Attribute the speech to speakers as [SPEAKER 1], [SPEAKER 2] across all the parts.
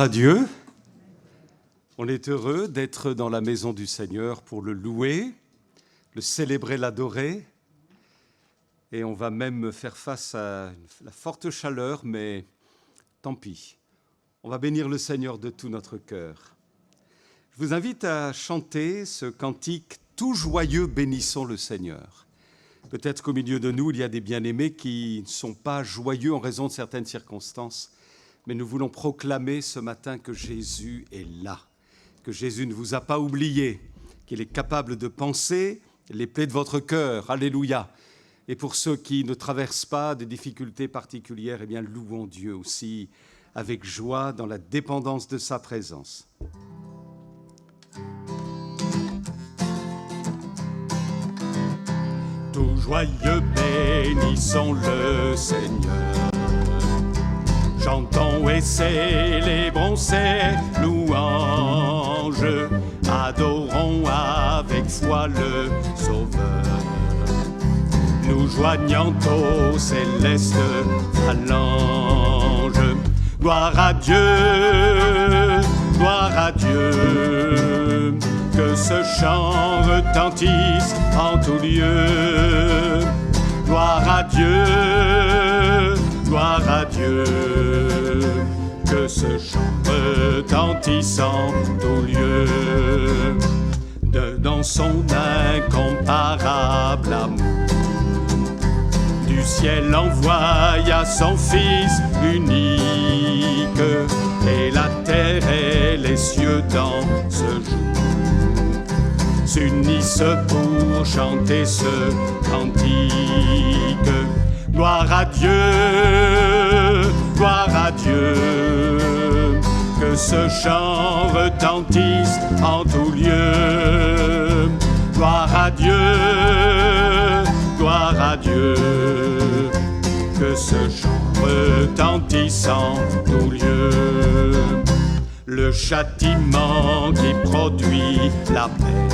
[SPEAKER 1] à Dieu. On est heureux d'être dans la maison du Seigneur pour le louer, le célébrer, l'adorer. Et on va même faire face à la forte chaleur, mais tant pis. On va bénir le Seigneur de tout notre cœur. Je vous invite à chanter ce cantique « Tout joyeux bénissons le Seigneur ». Peut-être qu'au milieu de nous, il y a des bien-aimés qui ne sont pas joyeux en raison de certaines circonstances, mais nous voulons proclamer ce matin que Jésus est là, que Jésus ne vous a pas oublié, qu'il est capable de penser les plaies de votre cœur. Alléluia. Et pour ceux qui ne traversent pas de difficultés particulières, eh bien, louons Dieu aussi avec joie dans la dépendance de sa présence. Tout joyeux bénissons le Seigneur. Chantons et célébrons ses louanges, adorons avec foi le Sauveur. Nous joignant aux célestes phalanges, gloire à Dieu, que ce chant retentisse en tout lieu. Gloire à Dieu, que ce chant retentisse en tout lieu. Dans son incomparable amour, du ciel envoya son Fils unique, et la terre et les cieux dans ce jour s'unissent pour chanter ce cantique. Gloire à Dieu, que ce chant retentisse en tout lieu. Gloire à Dieu, que ce chant retentisse en tout lieu. Le châtiment qui produit la paix,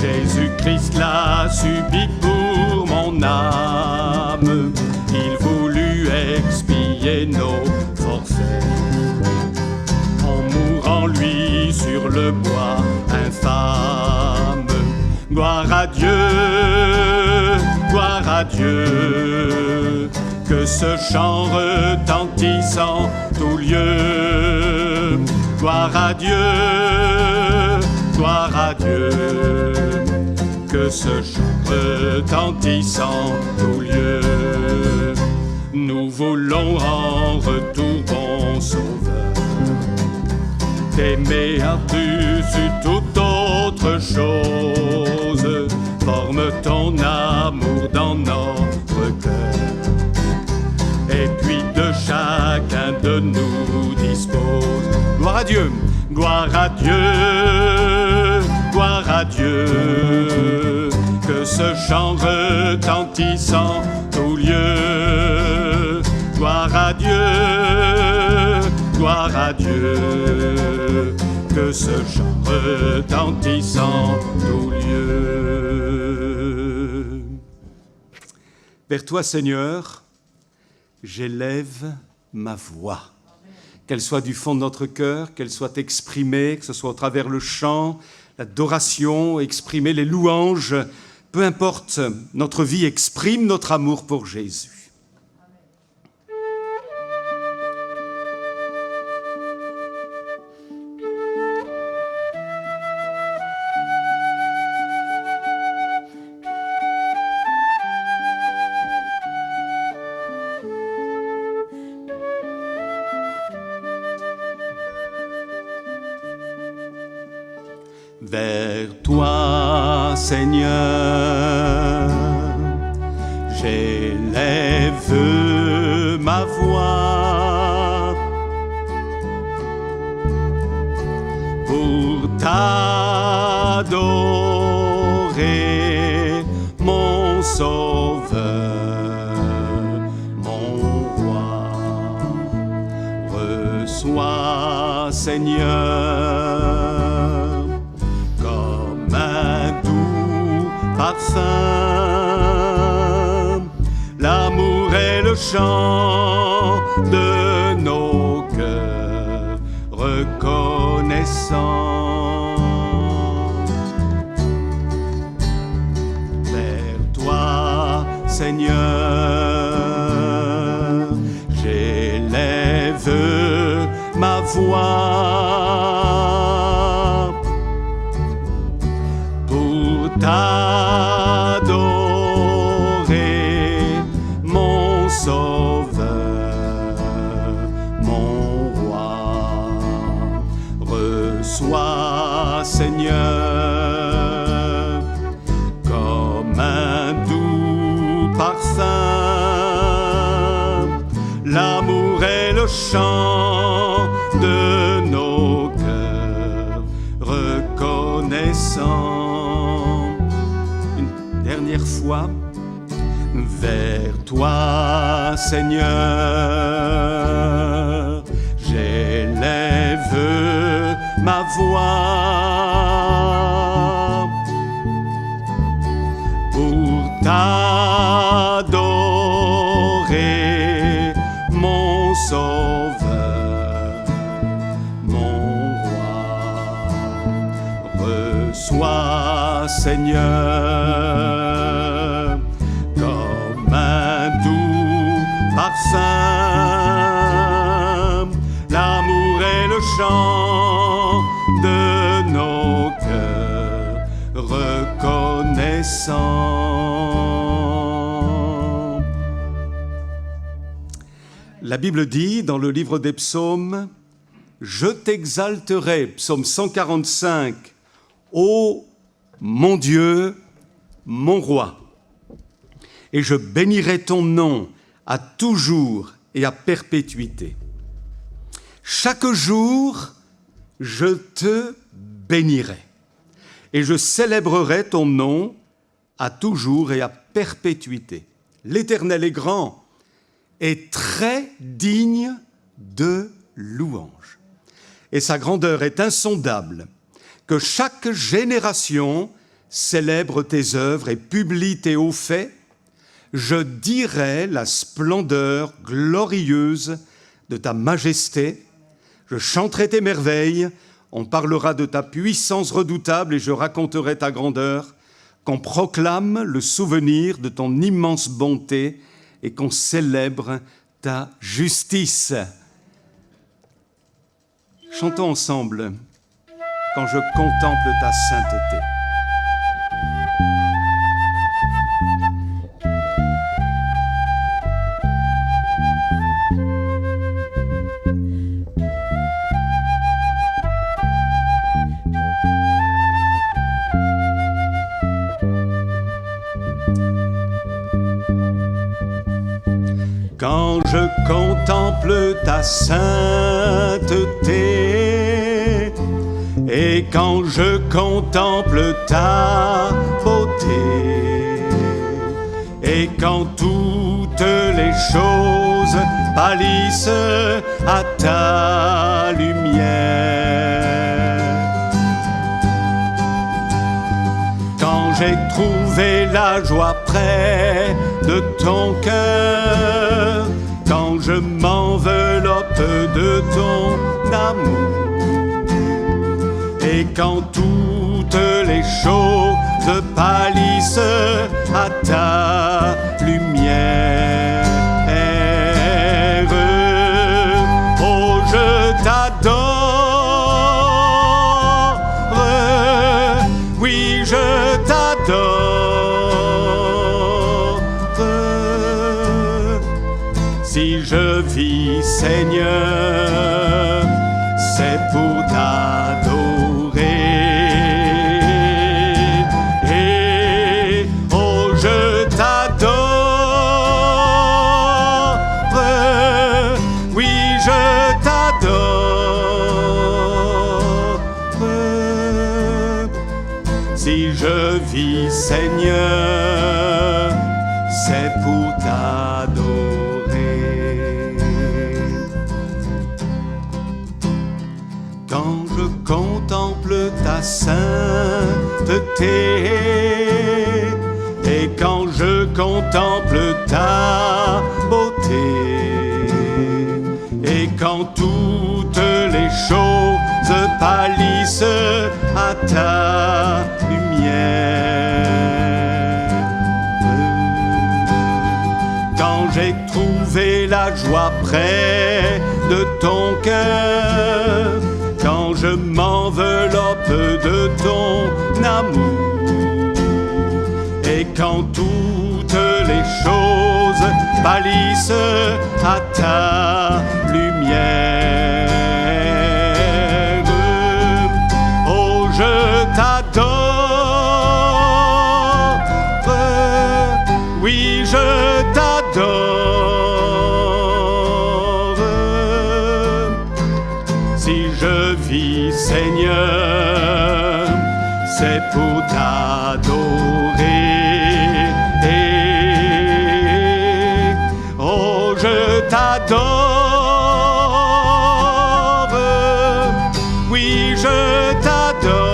[SPEAKER 1] Jésus-Christ l'a subi pour mon âme. Il voulut expier nos forfaits en mourant lui sur le bois infâme. Gloire à Dieu, que ce chant retentisse en tout lieu. Gloire à Dieu, que ce chant retentisse en tout lieu. Nous voulons en retour, bon Sauveur, t'aimer par-dessus toute autre chose. Forme ton amour dans notre cœur, et puis de chacun de nous dispose. Gloire à Dieu, que ce chant retentisse en tout lieu. Gloire à Dieu, que ce chant retentisse en tout lieu. Vers toi, Seigneur, j'élève ma voix. Qu'elle soit du fond de notre cœur, qu'elle soit exprimée, que ce soit au travers le chant, l'adoration, exprimer les louanges, peu importe, notre vie exprime notre amour pour Jésus. Vers toi, Seigneur, j'élève ma voix pour t'adorer, mon Sauveur, mon roi. Reçois, Seigneur, parfum, l'amour est le chant de nos cœurs. voix pour t'adorer, mon Sauveur, mon Roi. Reçois, Seigneur, comme un doux parfum, l'amour est le chant de nos cœurs reconnaissants. Une dernière fois, vers toi, Seigneur, j'élève ma voix pour t'adorer, mon Sauveur, mon Roi. Reçois, Seigneur, comme un doux parfum, l'amour est le chant de nos cœurs reconnaissants. La Bible dit dans le livre des psaumes, « Je t'exalterai », psaume 145, « Ô mon Dieu, mon Roi, et je bénirai ton nom à toujours et à perpétuité. Chaque jour, je te bénirai, et je célébrerai ton nom à toujours et à perpétuité. L'Éternel est grand et très digne de louange, et sa grandeur est insondable. Que chaque génération célèbre tes œuvres et publie tes hauts faits. Je dirai la splendeur glorieuse de ta majesté. Je chanterai tes merveilles. On parlera de ta puissance redoutable et je raconterai ta grandeur. Qu'on proclame le souvenir de ton immense bonté et qu'on célèbre ta justice. Chantons ensemble. Quand je contemple ta sainteté. Quand je contemple ta sainteté, et quand je contemple ta beauté, et quand toutes les choses pâlissent à ta lumière, quand j'ai trouvé la joie près de ton cœur, quand je m'enveloppe de ton amour, et quand toutes les choses pâlissent à ta lumière, oh je t'adore, oui je t'adore. Si je vis, Seigneur, c'est pour t'adorer. Et oh, je t'adore. Oui, je t'adore. Si je vis, Seigneur, c'est pour t'adorer. Quand je contemple ta sainteté, et quand je contemple ta beauté, et quand toutes les choses pâlissent à ta lumière, quand j'ai trouvé la joie près de ton cœur, quand je m'enveloppe de ton amour, et quand toutes les choses pâlissent à ta lumière. Oh, je t'adore, oui, je t'adore. Si je vis, Seigneur, c'est pour t'adorer. Oh, je t'adore, oui, je t'adore.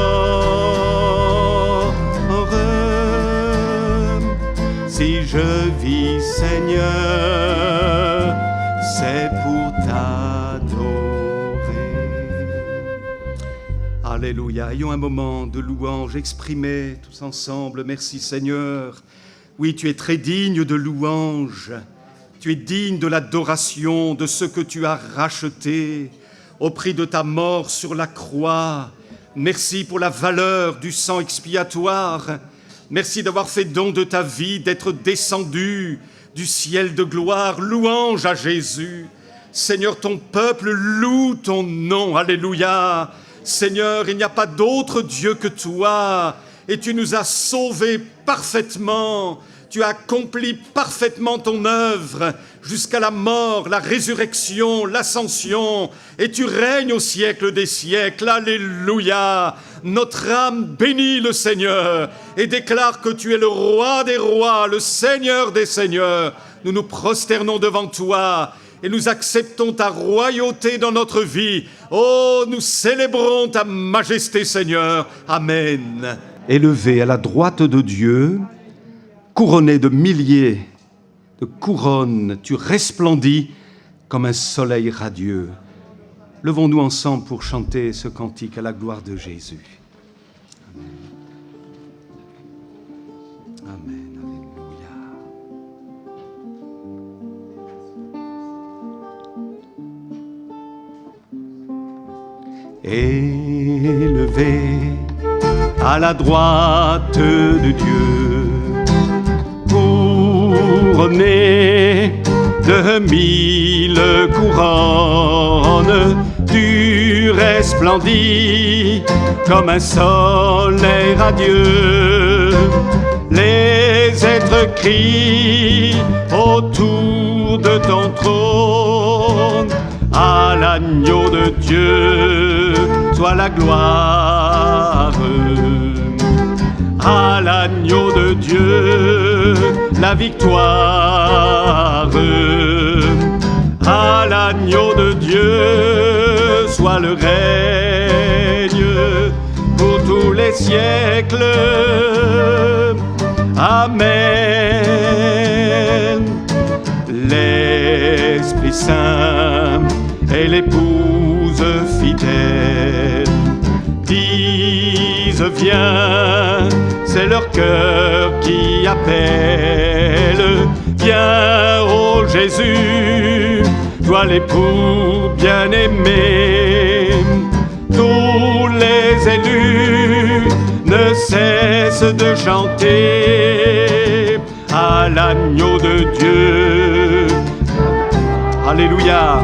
[SPEAKER 1] Si je vis, Seigneur, c'est pour t'adorer. Alléluia. Ayons un moment de louange exprimé tous ensemble. Merci Seigneur. Oui, tu es très digne de louange. Tu es digne de l'adoration de ce que tu as racheté au prix de ta mort sur la croix. Merci pour la valeur du sang expiatoire. Merci d'avoir fait don de ta vie, d'être descendu du ciel de gloire. Louange à Jésus. Seigneur, ton peuple loue ton nom. Alléluia. Seigneur, il n'y a pas d'autre Dieu que toi. Et tu nous as sauvés parfaitement. Tu as accompli parfaitement ton œuvre jusqu'à la mort, la résurrection, l'ascension. Et tu règnes au siècle des siècles. Alléluia. Notre âme bénit le Seigneur et déclare que tu es le roi des rois, le Seigneur des seigneurs. Nous nous prosternons devant toi et nous acceptons ta royauté dans notre vie. Oh, nous célébrons ta majesté, Seigneur. Amen. Élevé à la droite de Dieu, couronné de milliers de couronnes, tu resplendis comme un soleil radieux. Levons-nous ensemble pour chanter ce cantique à la gloire de Jésus. Amen. Amen. Alléluia. Élevé à la droite de Dieu, couronné de 1000 couronnes, tu resplendis comme un soleil radieux. Les êtres crient autour de ton trône, à l'agneau de Dieu soit la gloire. À l'agneau de Dieu la victoire. À l'agneau de Dieu soit le règne pour tous les siècles. Amen. L'Esprit Saint et l'épouse fidèle disent viens, c'est leur cœur qui appelle. Viens, ô Jésus, toi l'époux bien-aimé. Tous les élus ne cessent de chanter à l'agneau de Dieu. Alléluia.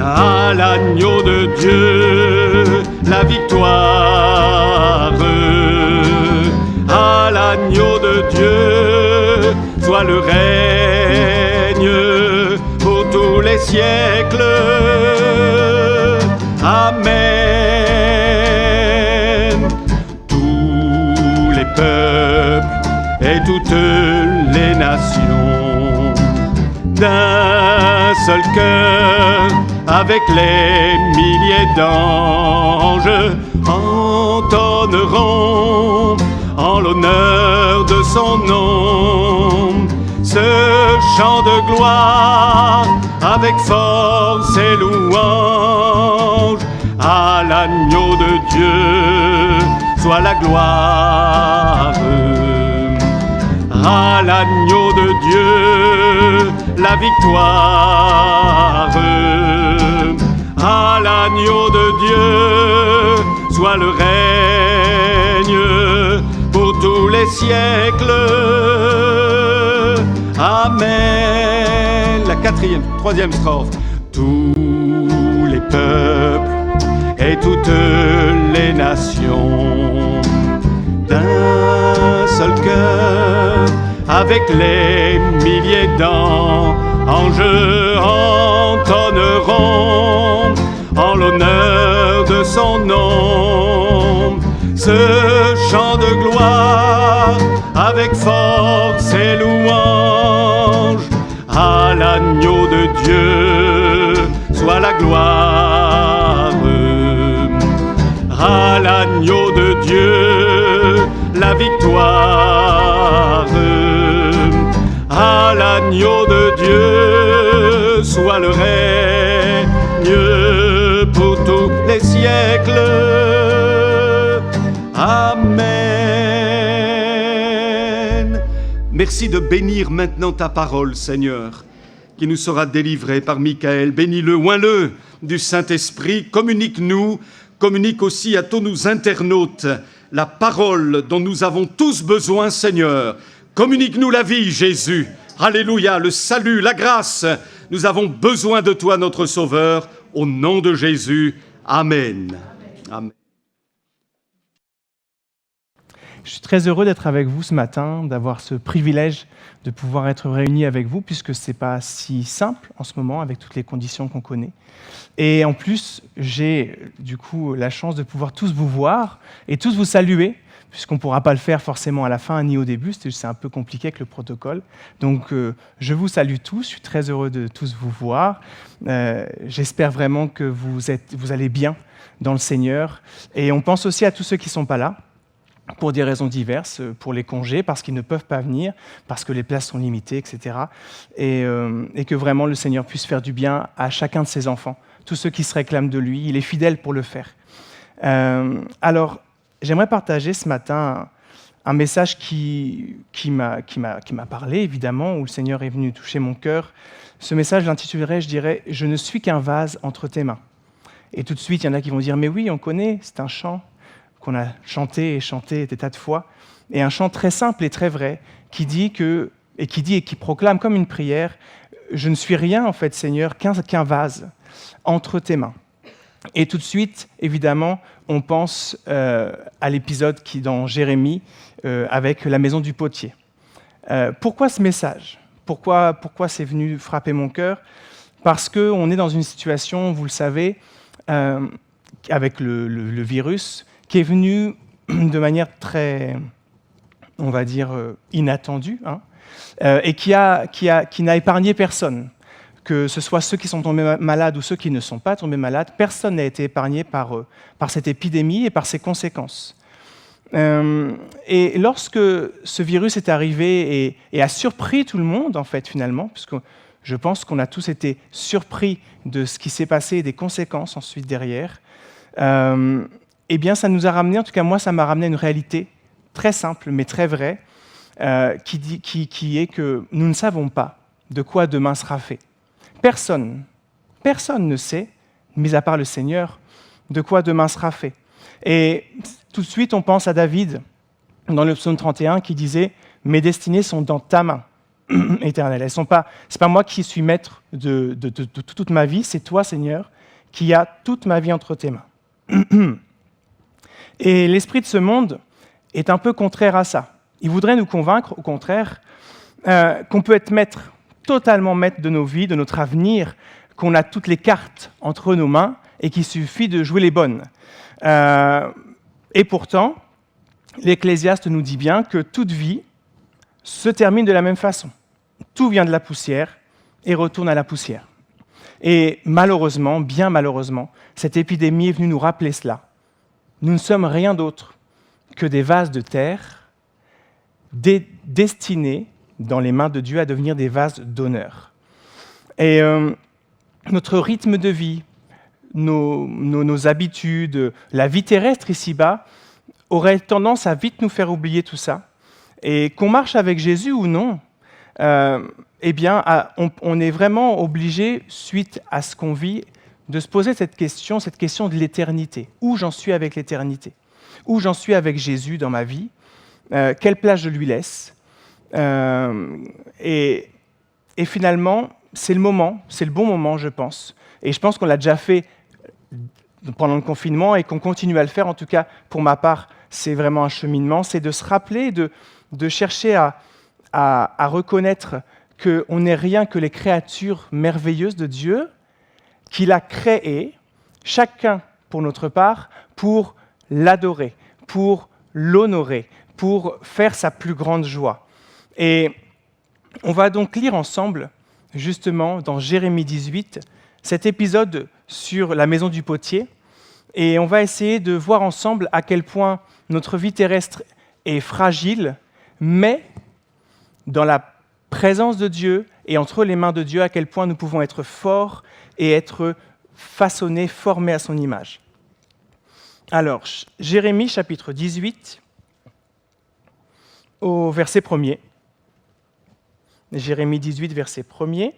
[SPEAKER 1] À l'agneau de Dieu la victoire. À l'agneau de Dieu soit le règne pour tous les siècles. Amen. Tous les peuples et toutes les nations d'un seul cœur, avec les milliers d'anges, entonneront en l'honneur de son nom ce chant de gloire avec force et louange. À l'agneau de Dieu soit la gloire. À l'agneau de Dieu la victoire. À l'agneau de Dieu soit le règne pour tous les siècles. Amen. La troisième strophe. Tous les peuples et toutes les nations d'un seul cœur, avec les milliers d'anges entonneront en l'honneur de son nom ce chant de gloire avec force et louange. À l'agneau de Dieu soit la gloire. À l'agneau de Dieu la victoire. À l'agneau de Dieu soit le règne pour tous les siècles. Amen. Merci de bénir maintenant ta parole, Seigneur, qui nous sera délivrée par Michael. Bénis-le, oins-le du Saint-Esprit. Communique-nous, communique aussi à tous nos internautes la parole dont nous avons tous besoin, Seigneur. Communique-nous la vie, Jésus. Alléluia, le salut, la grâce. Nous avons besoin de toi, notre Sauveur. Au nom de Jésus. Amen. Amen.
[SPEAKER 2] Je suis très heureux d'être avec vous ce matin, d'avoir ce privilège de pouvoir être réunis avec vous, puisque ce n'est pas si simple en ce moment avec toutes les conditions qu'on connaît. Et en plus, j'ai du coup la chance de pouvoir tous vous voir et tous vous saluer, puisqu'on ne pourra pas le faire forcément à la fin ni au début, c'est un peu compliqué avec le protocole. Donc je vous salue tous, je suis très heureux de tous vous voir. J'espère vraiment que vous allez bien dans le Seigneur. Et on pense aussi à tous ceux qui ne sont pas là, pour des raisons diverses, pour les congés, parce qu'ils ne peuvent pas venir, parce que les places sont limitées, etc. Et que vraiment le Seigneur puisse faire du bien à chacun de ses enfants, tous ceux qui se réclament de lui. Il est fidèle pour le faire. Alors, j'aimerais partager ce matin un message qui m'a parlé, évidemment, où le Seigneur est venu toucher mon cœur. Ce message, l'intitulerais, je dirais « Je ne suis qu'un vase entre tes mains ». Et tout de suite, il y en a qui vont dire « Mais oui, on connaît, c'est un chant qu'on a chanté des tas de fois, et un chant très simple et très vrai, qui proclame comme une prière, je ne suis rien en fait, Seigneur, qu'un vase entre tes mains. Et tout de suite, évidemment, on pense à l'épisode qui dans Jérémie, avec la maison du potier. Pourquoi ce message ? Pourquoi c'est venu frapper mon cœur ? Parce qu'on est dans une situation, vous le savez, avec le virus, qui est venu de manière très, on va dire, inattendue, et qui n'a épargné personne. Que ce soit ceux qui sont tombés malades ou ceux qui ne sont pas tombés malades, personne n'a été épargné par cette épidémie et par ses conséquences. Et lorsque ce virus est arrivé et a surpris tout le monde, en fait, finalement, puisque je pense qu'on a tous été surpris de ce qui s'est passé et des conséquences ensuite derrière, eh bien, ça nous a ramené, en tout cas moi, ça m'a ramené à une réalité très simple, mais très vraie, qui est que nous ne savons pas de quoi demain sera fait. Personne ne sait, mis à part le Seigneur, de quoi demain sera fait. Et tout de suite, on pense à David, dans le psaume 31, qui disait « Mes destinées sont dans ta main, éternelle. Ce n'est pas moi qui suis maître de toute ma vie, c'est toi, Seigneur, qui as toute ma vie entre tes mains. » Et l'esprit de ce monde est un peu contraire à ça. Il voudrait nous convaincre, au contraire, qu'on peut être totalement maître de nos vies, de notre avenir, qu'on a toutes les cartes entre nos mains et qu'il suffit de jouer les bonnes. Et pourtant, l'Ecclésiaste nous dit bien que toute vie se termine de la même façon. Tout vient de la poussière et retourne à la poussière. Et malheureusement, bien malheureusement, cette épidémie est venue nous rappeler cela. Nous ne sommes rien d'autre que des vases de terre destinés, dans les mains de Dieu, à devenir des vases d'honneur. Et notre rythme de vie, nos habitudes, la vie terrestre ici-bas, aurait tendance à vite nous faire oublier tout ça. Et qu'on marche avec Jésus ou non, on est vraiment obligé, suite à ce qu'on vit, de se poser cette question de l'éternité. Où j'en suis avec l'éternité? Où j'en suis avec Jésus dans ma vie? Quelle place je lui laisse? Et finalement, c'est le bon moment, je pense. Et je pense qu'on l'a déjà fait pendant le confinement et qu'on continue à le faire. En tout cas, pour ma part, c'est vraiment un cheminement. C'est de se rappeler, de chercher à reconnaître qu'on n'est rien que les créatures merveilleuses de Dieu, qu'il a créées, chacun pour notre part, pour l'adorer, pour l'honorer, pour faire sa plus grande joie. Et on va donc lire ensemble, justement, dans Jérémie 18, cet épisode sur la maison du potier, et on va essayer de voir ensemble à quel point notre vie terrestre est fragile, mais dans la présence de Dieu et entre les mains de Dieu, à quel point nous pouvons être forts et être façonnés, formés à son image. Alors, Jérémie chapitre 18, au verset 1er. Jérémie 18, verset 1er.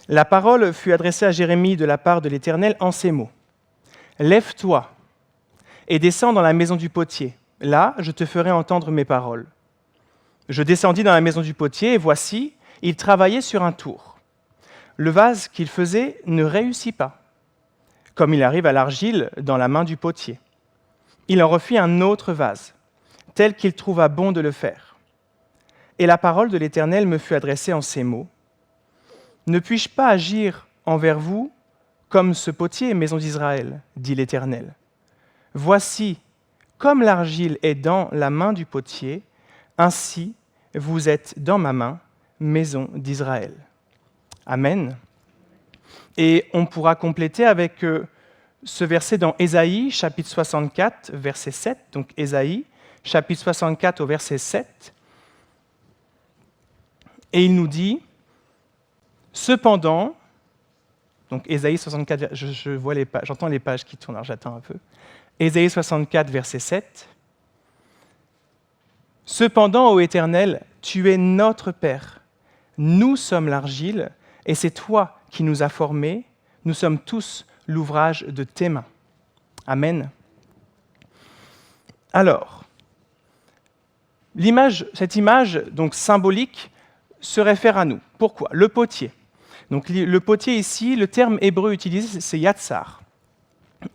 [SPEAKER 2] La parole fut adressée à Jérémie de la part de l'Éternel en ces mots. « Lève-toi et descends dans la maison du potier. Là, je te ferai entendre mes paroles. » Je descendis dans la maison du potier, et voici, il travaillait sur un tour. Le vase qu'il faisait ne réussit pas, comme il arrive à l'argile dans la main du potier. Il en refit un autre vase, tel qu'il trouva bon de le faire. Et la parole de l'Éternel me fut adressée en ces mots. « Ne puis-je pas agir envers vous comme ce potier, maison d'Israël, dit l'Éternel. Voici, comme l'argile est dans la main du potier, ainsi vous êtes dans ma main, maison d'Israël. » Amen. Et on pourra compléter avec ce verset dans Ésaïe, chapitre 64, verset 7. Donc Ésaïe, chapitre 64 au verset 7. Et il nous dit, cependant, donc Ésaïe 64, j'entends les pages qui tournent, alors j'attends un peu. Ésaïe 64, verset 7. Cependant, ô Éternel, tu es notre Père. Nous sommes l'argile, et c'est toi qui nous as formés. Nous sommes tous l'ouvrage de tes mains. Amen. Alors, cette image donc symbolique se réfère à nous. Pourquoi? Le potier. Donc le potier ici, le terme hébreu utilisé, c'est yatsar.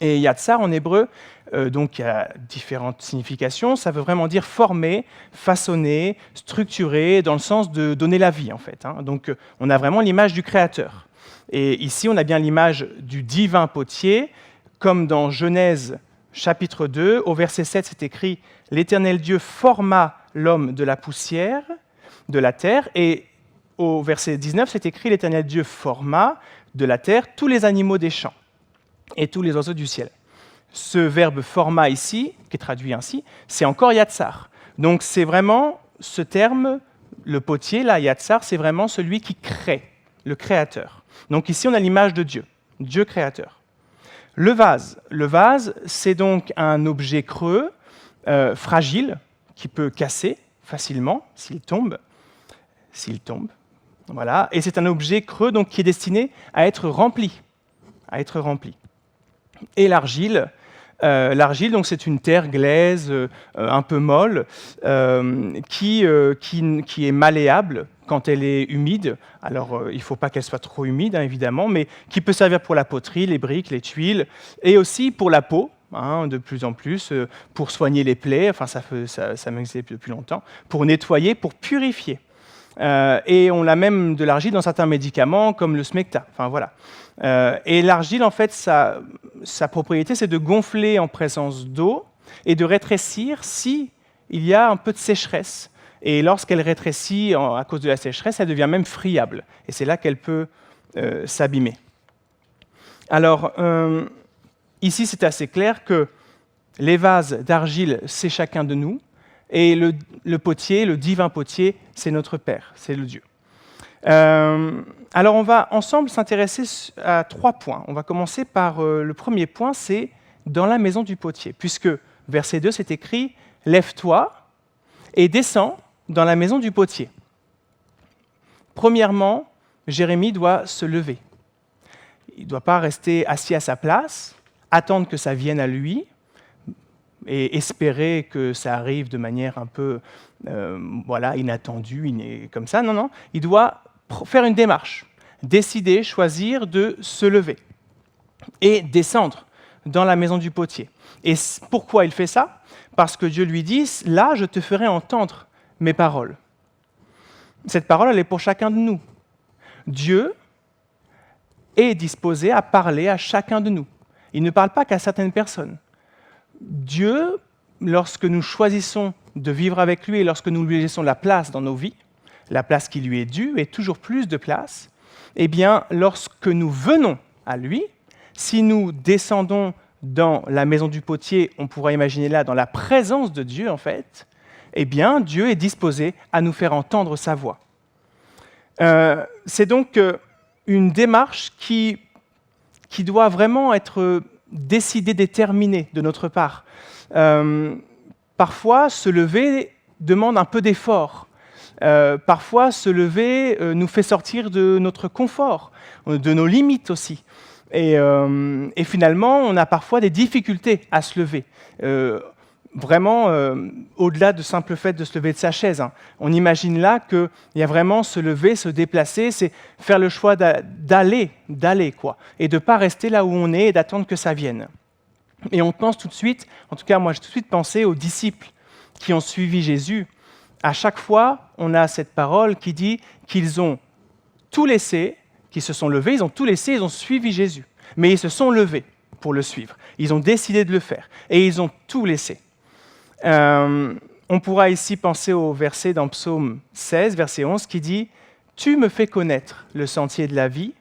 [SPEAKER 2] Et yatsar en hébreu, donc il y a différentes significations. Ça veut vraiment dire former, façonner, structurer, dans le sens de donner la vie en fait. Donc on a vraiment l'image du Créateur. Et ici, on a bien l'image du divin potier, comme dans Genèse chapitre 2, au verset 7, c'est écrit « L'Éternel Dieu forma l'homme de la poussière de la terre » et au verset 19, c'est écrit « L'Éternel Dieu forma de la terre tous les animaux des champs et tous les oiseaux du ciel. » Ce verbe « forma » ici, qui est traduit ainsi, c'est encore « yatsar ». Donc c'est vraiment ce terme, le potier, là, yatsar, c'est vraiment celui qui crée, le créateur. Donc ici, on a l'image de Dieu, Dieu créateur. Le vase, c'est donc un objet creux, fragile, qui peut casser facilement s'il tombe. Voilà. Et c'est un objet creux donc, qui est destiné à être rempli. Et l'argile, donc, c'est une terre glaise, un peu molle, qui est malléable quand elle est humide. Alors, il ne faut pas qu'elle soit trop humide, évidemment, mais qui peut servir pour la poterie, les briques, les tuiles, et aussi pour la peau, de plus en plus, pour soigner les plaies, enfin ça m'existe depuis longtemps, pour nettoyer, pour purifier. Et on a même de l'argile dans certains médicaments, comme le Smecta. Enfin, voilà. Et l'argile, en fait, sa propriété, c'est de gonfler en présence d'eau et de rétrécir s'il y a un peu de sécheresse. Et lorsqu'elle rétrécit à cause de la sécheresse, elle devient même friable. Et c'est là qu'elle peut s'abîmer. Alors, ici, c'est assez clair que les vases d'argile, c'est chacun de nous. Et le potier, le divin potier, c'est notre Père, c'est le Dieu. Alors, on va ensemble s'intéresser à 3 points. On va commencer par le premier point, c'est dans la maison du potier. Puisque, verset 2, c'est écrit « Lève-toi et descends dans la maison du potier. Premièrement, Jérémie doit se lever. Il ne doit pas rester assis à sa place, attendre que ça vienne à lui et espérer que ça arrive de manière un peu inattendue, comme ça. Non, il doit faire une démarche, décider, choisir de se lever et descendre dans la maison du potier. Et pourquoi il fait ça ? Parce que Dieu lui dit, là, je te ferai entendre mes paroles. Cette parole, elle est pour chacun de nous. Dieu est disposé à parler à chacun de nous. Il ne parle pas qu'à certaines personnes. Dieu, lorsque nous choisissons de vivre avec lui et lorsque nous lui laissons la place dans nos vies, la place qui lui est due et toujours plus de place, eh bien, lorsque nous venons à lui, si nous descendons dans la maison du potier, on pourrait imaginer là dans la présence de Dieu en fait, eh bien, Dieu est disposé à nous faire entendre sa voix. C'est donc une démarche qui doit vraiment être décidée, déterminée de notre part. Parfois, se lever demande un peu d'effort. Parfois, se lever nous fait sortir de notre confort, de nos limites aussi. Et finalement, on a parfois des difficultés à se lever. Vraiment, au-delà du simple fait de se lever de sa chaise. On imagine là qu'il y a vraiment se lever, se déplacer, c'est faire le choix d'aller, quoi, et de ne pas rester là où on est et d'attendre que ça vienne. Et on pense tout de suite, en tout cas moi j'ai tout de suite pensé aux disciples qui ont suivi Jésus. À chaque fois, on a cette parole qui dit qu'ils ont tout laissé, qu'ils se sont levés, ils ont tout laissé, ils ont suivi Jésus. Mais ils se sont levés pour le suivre. Ils ont décidé de le faire et ils ont tout laissé. On pourra ici penser au verset dans Psaume 16, verset 11, qui dit « Tu me fais connaître le sentier de la vie,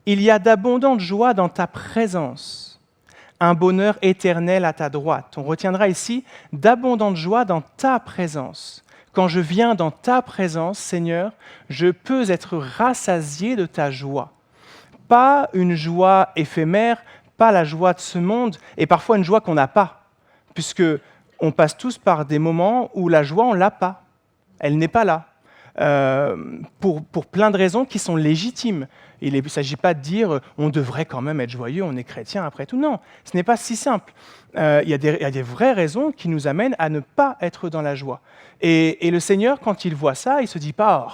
[SPEAKER 2] il y a d'abondantes joies dans ta présence, un bonheur éternel à ta droite. » On retiendra ici « d'abondantes joies dans ta présence ». Quand je viens dans ta présence, Seigneur, je peux être rassasié de ta joie. Pas une joie éphémère, pas la joie de ce monde, et parfois une joie qu'on n'a pas, puisque on passe tous par des moments où la joie, on ne l'a pas. Elle n'est pas là. Pour plein de raisons qui sont légitimes. Il ne s'agit pas de dire on devrait quand même être joyeux, on est chrétien après tout. Non, ce n'est pas si simple. Il y a des vraies raisons qui nous amènent à ne pas être dans la joie. Et le Seigneur, quand il voit ça, il ne se dit pas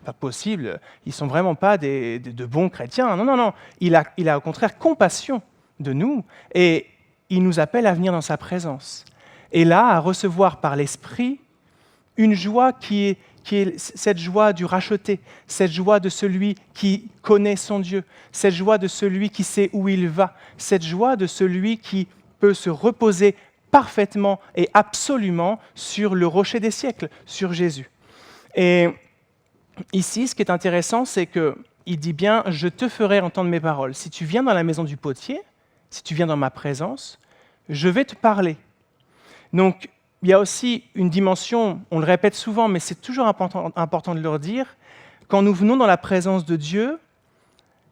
[SPEAKER 2] pas possible, ils ne sont vraiment pas de bons chrétiens. Non. Il a au contraire compassion de nous et il nous appelle à venir dans sa présence. Et là, à recevoir par l'Esprit une joie qui est cette joie du racheté, cette joie de celui qui connaît son Dieu, cette joie de celui qui sait où il va, cette joie de celui qui peut se reposer parfaitement et absolument sur le rocher des siècles, sur Jésus. Et ici, ce qui est intéressant, c'est qu'il dit bien « Je te ferai entendre mes paroles ». Si tu viens dans la maison du potier, si tu viens dans ma présence, je vais te parler. Donc, il y a aussi une dimension, on le répète souvent, mais c'est toujours important de le redire, quand nous venons dans la présence de Dieu,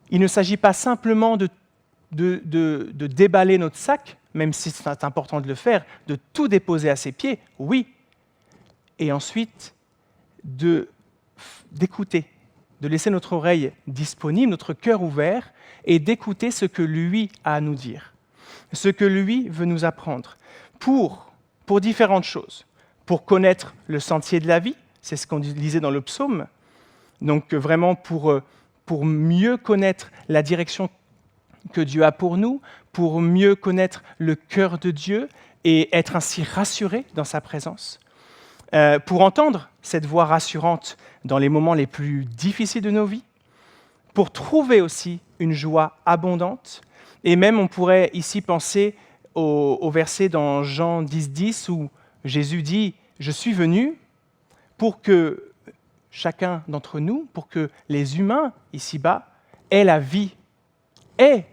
[SPEAKER 2] il ne s'agit pas simplement de déballer notre sac, même si c'est important de le faire, de tout déposer à ses pieds, oui, et ensuite d'écouter, de laisser notre oreille disponible, notre cœur ouvert, et d'écouter ce que lui a à nous dire, ce que lui veut nous apprendre, pour différentes choses. Pour connaître le sentier de la vie, c'est ce qu'on lisait dans le psaume, donc vraiment pour mieux connaître la direction que Dieu a pour nous, pour mieux connaître le cœur de Dieu et être ainsi rassuré dans sa présence, pour entendre cette voix rassurante dans les moments les plus difficiles de nos vies, pour trouver aussi une joie abondante, et même on pourrait ici penser au verset dans Jean 10, où Jésus dit « Je suis venu pour que chacun d'entre nous, pour que les humains ici-bas aient la vie et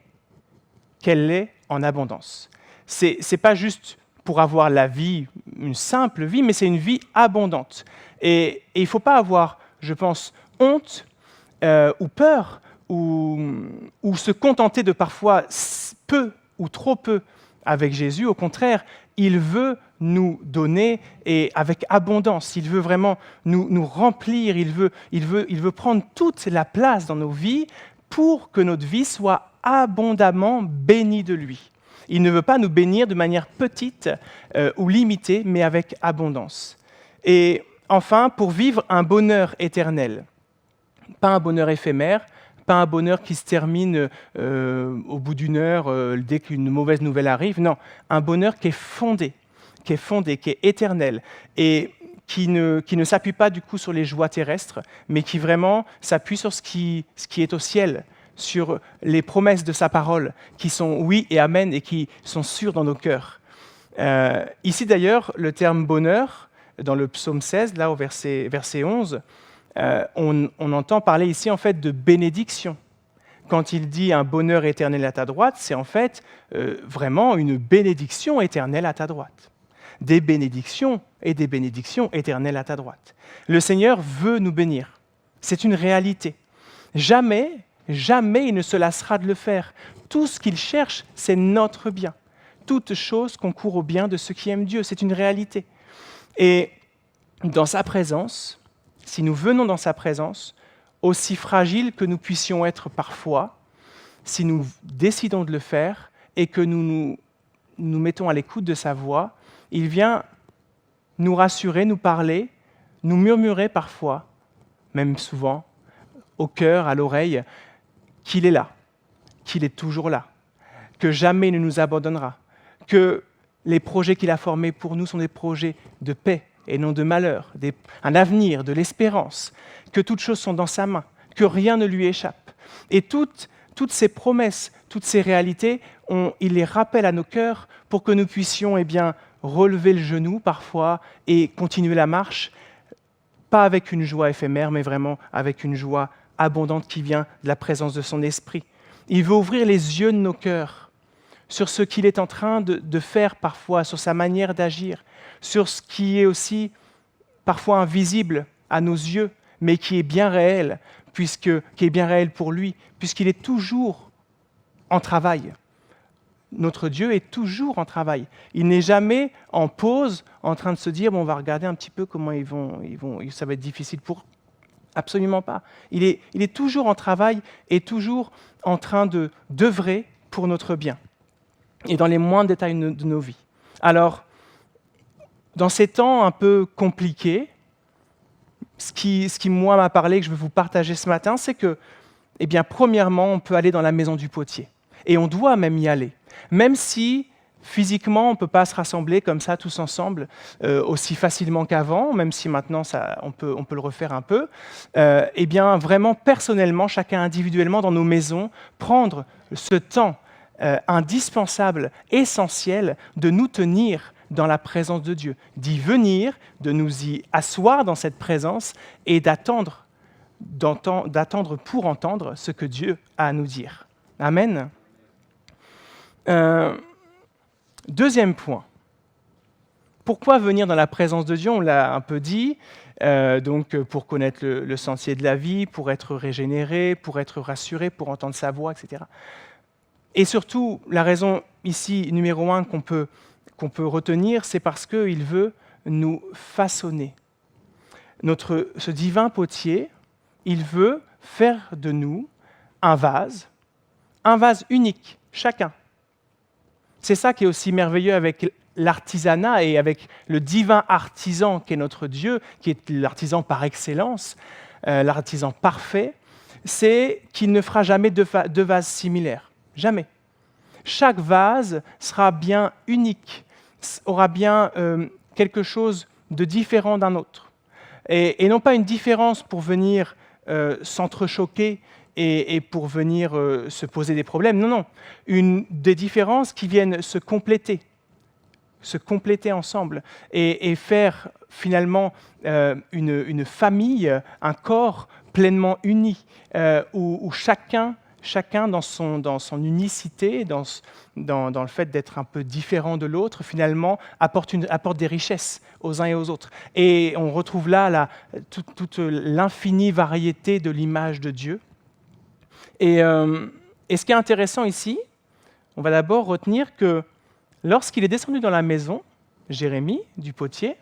[SPEAKER 2] qu'elle l'ait en abondance. » C'est pas juste pour avoir la vie, une simple vie, mais c'est une vie abondante. Et il ne faut pas avoir, je pense, honte ou peur ou se contenter de parfois peu ou trop peu avec Jésus. Au contraire, il veut nous donner et avec abondance. Il veut vraiment nous remplir. Il veut prendre toute la place dans nos vies pour que notre vie soit abondamment bénie de lui. Il ne veut pas nous bénir de manière petite ou limitée, mais avec abondance. Et enfin, pour vivre un bonheur éternel, pas un bonheur éphémère, pas un bonheur qui se termine au bout d'une heure dès qu'une mauvaise nouvelle arrive. Non, un bonheur qui est fondé, qui est éternel et qui ne s'appuie pas du coup sur les joies terrestres, mais qui vraiment s'appuie sur ce qui est au ciel, sur les promesses de sa parole, qui sont oui et amen et qui sont sûres dans nos cœurs. Ici d'ailleurs, le terme bonheur, dans le psaume 16, là au verset 11, on entend parler ici en fait de bénédiction. Quand il dit un bonheur éternel à ta droite, c'est en fait vraiment une bénédiction éternelle à ta droite. Des bénédictions et des bénédictions éternelles à ta droite. Le Seigneur veut nous bénir. C'est une réalité. Jamais il ne se lassera de le faire. Tout ce qu'il cherche, c'est notre bien. Toute chose concourt au bien de ceux qui aiment Dieu. C'est une réalité. Et dans sa présence, si nous venons dans sa présence, aussi fragile que nous puissions être parfois, si nous décidons de le faire et que nous mettons à l'écoute de sa voix, il vient nous rassurer, nous parler, nous murmurer parfois, même souvent, au cœur, à l'oreille, qu'il est là, qu'il est toujours là, que jamais il ne nous abandonnera, que les projets qu'il a formés pour nous sont des projets de paix et non de malheur, un avenir, de l'espérance, que toutes choses sont dans sa main, que rien ne lui échappe. Et toutes ces promesses, toutes ces réalités, il les rappelle à nos cœurs pour que nous puissions relever le genou parfois et continuer la marche, pas avec une joie éphémère, mais vraiment avec une joie abondante qui vient de la présence de son esprit. Il veut ouvrir les yeux de nos cœurs sur ce qu'il est en train de faire parfois, sur sa manière d'agir, sur ce qui est aussi parfois invisible à nos yeux, mais qui est bien réel, qui est bien réel pour lui, puisqu'il est toujours en travail. Notre Dieu est toujours en travail. Il n'est jamais en pause, en train de se dire, on va regarder un petit peu comment ils vont, ça va être difficile pour... Absolument pas. Il est toujours en travail et toujours en train d'œuvrer pour notre bien et dans les moindres détails de nos vies. Alors, dans ces temps un peu compliqués, ce qui moi m'a parlé, que je veux vous partager ce matin, c'est que, premièrement, on peut aller dans la maison du potier. Et on doit même y aller. Même si, physiquement, on ne peut pas se rassembler comme ça, tous ensemble, aussi facilement qu'avant, même si maintenant, on peut le refaire un peu, vraiment, personnellement, chacun individuellement, dans nos maisons, prendre ce temps indispensable, essentiel, de nous tenir dans la présence de Dieu, d'y venir, de nous y asseoir dans cette présence et d'attendre pour entendre ce que Dieu a à nous dire. Amen. Deuxième point. Pourquoi venir dans la présence de Dieu? On l'a un peu dit, donc pour connaître le sentier de la vie, pour être régénéré, pour être rassuré, pour entendre sa voix, etc. Et surtout, la raison ici, numéro 1, qu'on peut retenir, c'est parce qu'il veut nous façonner. Ce divin potier, il veut faire de nous un vase unique, chacun. C'est ça qui est aussi merveilleux avec l'artisanat et avec le divin artisan qui est notre Dieu, qui est l'artisan par excellence, l'artisan parfait, c'est qu'il ne fera jamais deux vases similaires. Jamais. Chaque vase sera bien unique, aura bien quelque chose de différent d'un autre. Et non pas une différence pour venir s'entrechoquer et pour venir se poser des problèmes. Non. Des différences qui viennent se compléter ensemble et faire finalement une famille, un corps pleinement uni, où chacun dans son unicité, dans le fait d'être un peu différent de l'autre, finalement apporte des richesses aux uns et aux autres. Et on retrouve là toute l'infinie variété de l'image de Dieu. Et ce qui est intéressant ici, on va d'abord retenir que lorsqu'il est descendu dans la maison, Jérémie, du potier,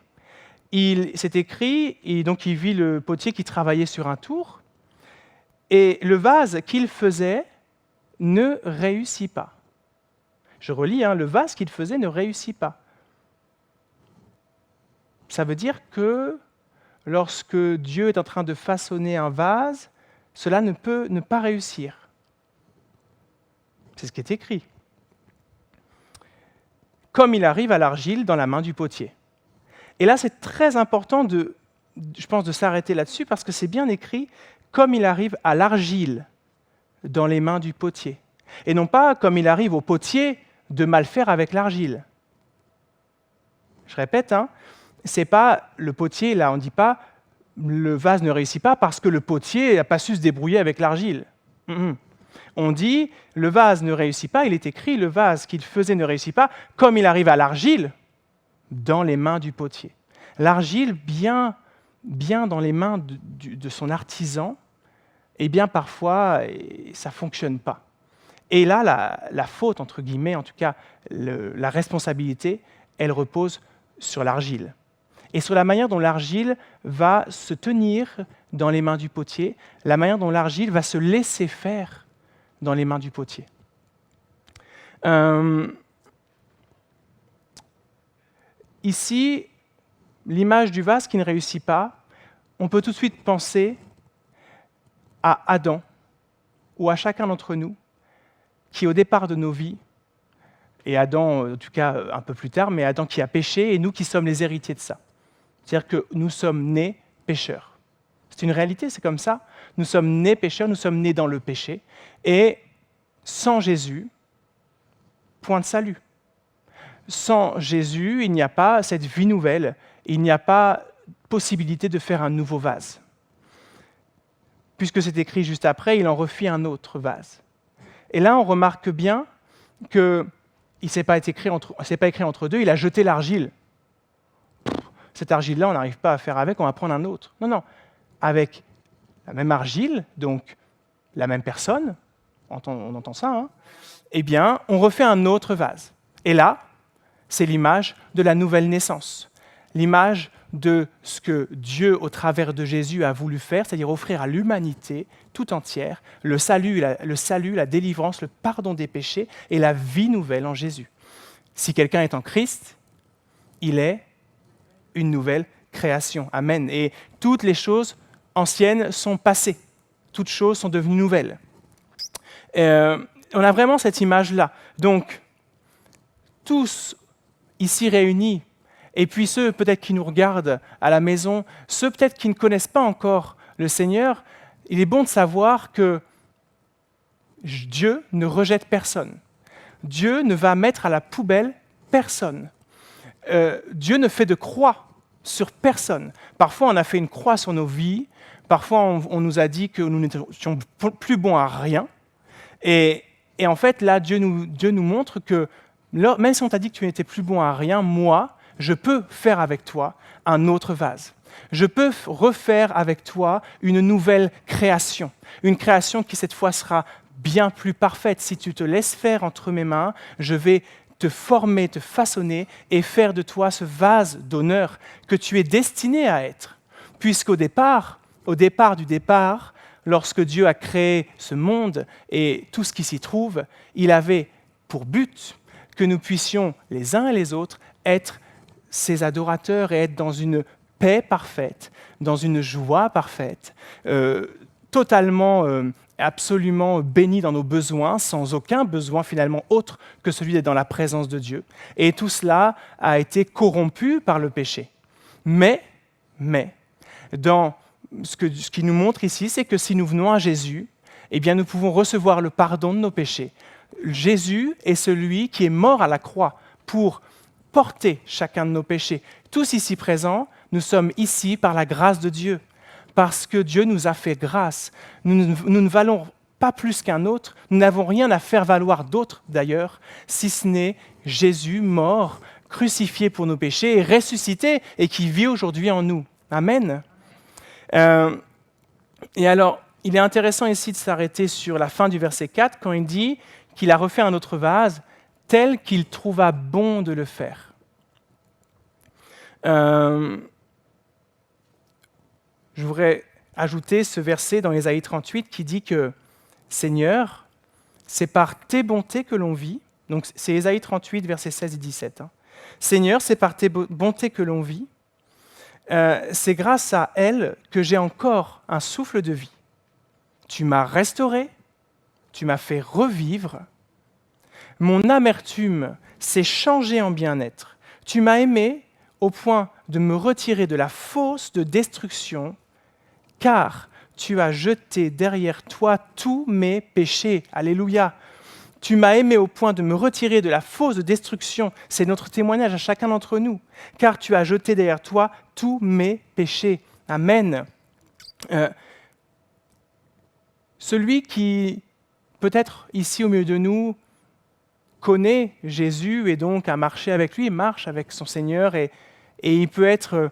[SPEAKER 2] c'est écrit, et donc il vit le potier qui travaillait sur un tour, et le vase qu'il faisait ne réussit pas. Je relis, le vase qu'il faisait ne réussit pas. Ça veut dire que lorsque Dieu est en train de façonner un vase, cela ne peut ne pas réussir. C'est ce qui est écrit. Comme il arrive à l'argile dans la main du potier. Et là, c'est très important je pense, de s'arrêter là-dessus parce que c'est bien écrit comme il arrive à l'argile dans les mains du potier. Et non pas comme il arrive au potier de mal faire avec l'argile. Je répète, c'est pas le potier, là, on ne dit pas le vase ne réussit pas parce que le potier n'a pas su se débrouiller avec l'argile. On dit le vase ne réussit pas, il est écrit le vase qu'il faisait ne réussit pas, comme il arrive à l'argile dans les mains du potier. L'argile, bien dans les mains de son artisan, eh bien parfois, ça ne fonctionne pas. Et là, la faute, entre guillemets, en tout cas, la responsabilité, elle repose sur l'argile. Et sur la manière dont l'argile va se tenir dans les mains du potier, la manière dont l'argile va se laisser faire dans les mains du potier. Ici, l'image du vase qui ne réussit pas, on peut tout de suite penser à Adam ou à chacun d'entre nous qui, au départ de nos vies, et Adam, en tout cas un peu plus tard, mais Adam qui a péché et nous qui sommes les héritiers de ça. C'est-à-dire que nous sommes nés pécheurs. C'est une réalité, c'est comme ça. Nous sommes nés pécheurs, nous sommes nés dans le péché. Et sans Jésus, point de salut. Sans Jésus, il n'y a pas cette vie nouvelle, il n'y a pas possibilité de faire un nouveau vase. Puisque c'est écrit juste après, il en refit un autre vase. Et là, on remarque bien qu'il ne s'est pas écrit entre deux, il a jeté l'argile. Cette argile-là, on n'arrive pas à faire avec, on va prendre un autre. Non, avec la même argile, donc la même personne, on entend ça, eh bien, on refait un autre vase. Et là, c'est l'image de la nouvelle naissance, l'image de ce que Dieu, au travers de Jésus, a voulu faire, c'est-à-dire offrir à l'humanité tout entière le salut, la délivrance, le pardon des péchés et la vie nouvelle en Jésus. Si quelqu'un est en Christ, il est une nouvelle création. Amen. Et toutes les choses anciennes sont passées. Toutes choses sont devenues nouvelles. On a vraiment cette image-là. Donc, tous ici réunis, et puis ceux peut-être qui nous regardent à la maison, ceux peut-être qui ne connaissent pas encore le Seigneur, il est bon de savoir que Dieu ne rejette personne. Dieu ne va mettre à la poubelle personne. Dieu ne fait de croix sur personne. Parfois, on a fait une croix sur nos vies. Parfois, on nous a dit que nous n'étions plus bons à rien. Et en fait, là, Dieu nous montre que même si on t'a dit que tu n'étais plus bon à rien, moi, je peux faire avec toi un autre vase. Je peux refaire avec toi une nouvelle création. Une création qui, cette fois, sera bien plus parfaite. Si tu te laisses faire entre mes mains, je vais te former, te façonner et faire de toi ce vase d'honneur que tu es destiné à être. Puisqu'au départ, lorsque Dieu a créé ce monde et tout ce qui s'y trouve, il avait pour but que nous puissions, les uns et les autres, être ses adorateurs et être dans une paix parfaite, dans une joie parfaite, totalement, absolument bénis dans nos besoins, sans aucun besoin finalement autre que celui d'être dans la présence de Dieu. Et tout cela a été corrompu par le péché. Mais, dans ce qui nous montre ici, c'est que si nous venons à Jésus, eh bien nous pouvons recevoir le pardon de nos péchés. Jésus est celui qui est mort à la croix pour porter chacun de nos péchés. Tous ici présents, nous sommes ici par la grâce de Dieu, parce que Dieu nous a fait grâce. Nous ne valons pas plus qu'un autre, nous n'avons rien à faire valoir d'autre d'ailleurs, si ce n'est Jésus mort, crucifié pour nos péchés et ressuscité et qui vit aujourd'hui en nous. Amen. Et alors, il est intéressant ici de s'arrêter sur la fin du verset 4 quand il dit qu'il a refait un autre vase tel qu'il trouva bon de le faire. Je voudrais ajouter ce verset dans Ésaïe 38 qui dit que « Seigneur, c'est par tes bontés que l'on vit. » Donc c'est Ésaïe 38, versets 16 et 17. « Seigneur, c'est par tes bontés que l'on vit. C'est grâce à elles que j'ai encore un souffle de vie. Tu m'as restauré, tu m'as fait revivre. Mon amertume s'est changée en bien-être. Tu m'as aimé au point de me retirer de la fosse de destruction, car tu as jeté derrière toi tous mes péchés. » Alléluia. Tu m'as aimé au point de me retirer de la fosse de destruction. C'est notre témoignage à chacun d'entre nous. Car tu as jeté derrière toi tous mes péchés. Amen. Celui qui, peut-être ici au milieu de nous, connaît Jésus et donc a marché avec lui, marche avec son Seigneur et il peut être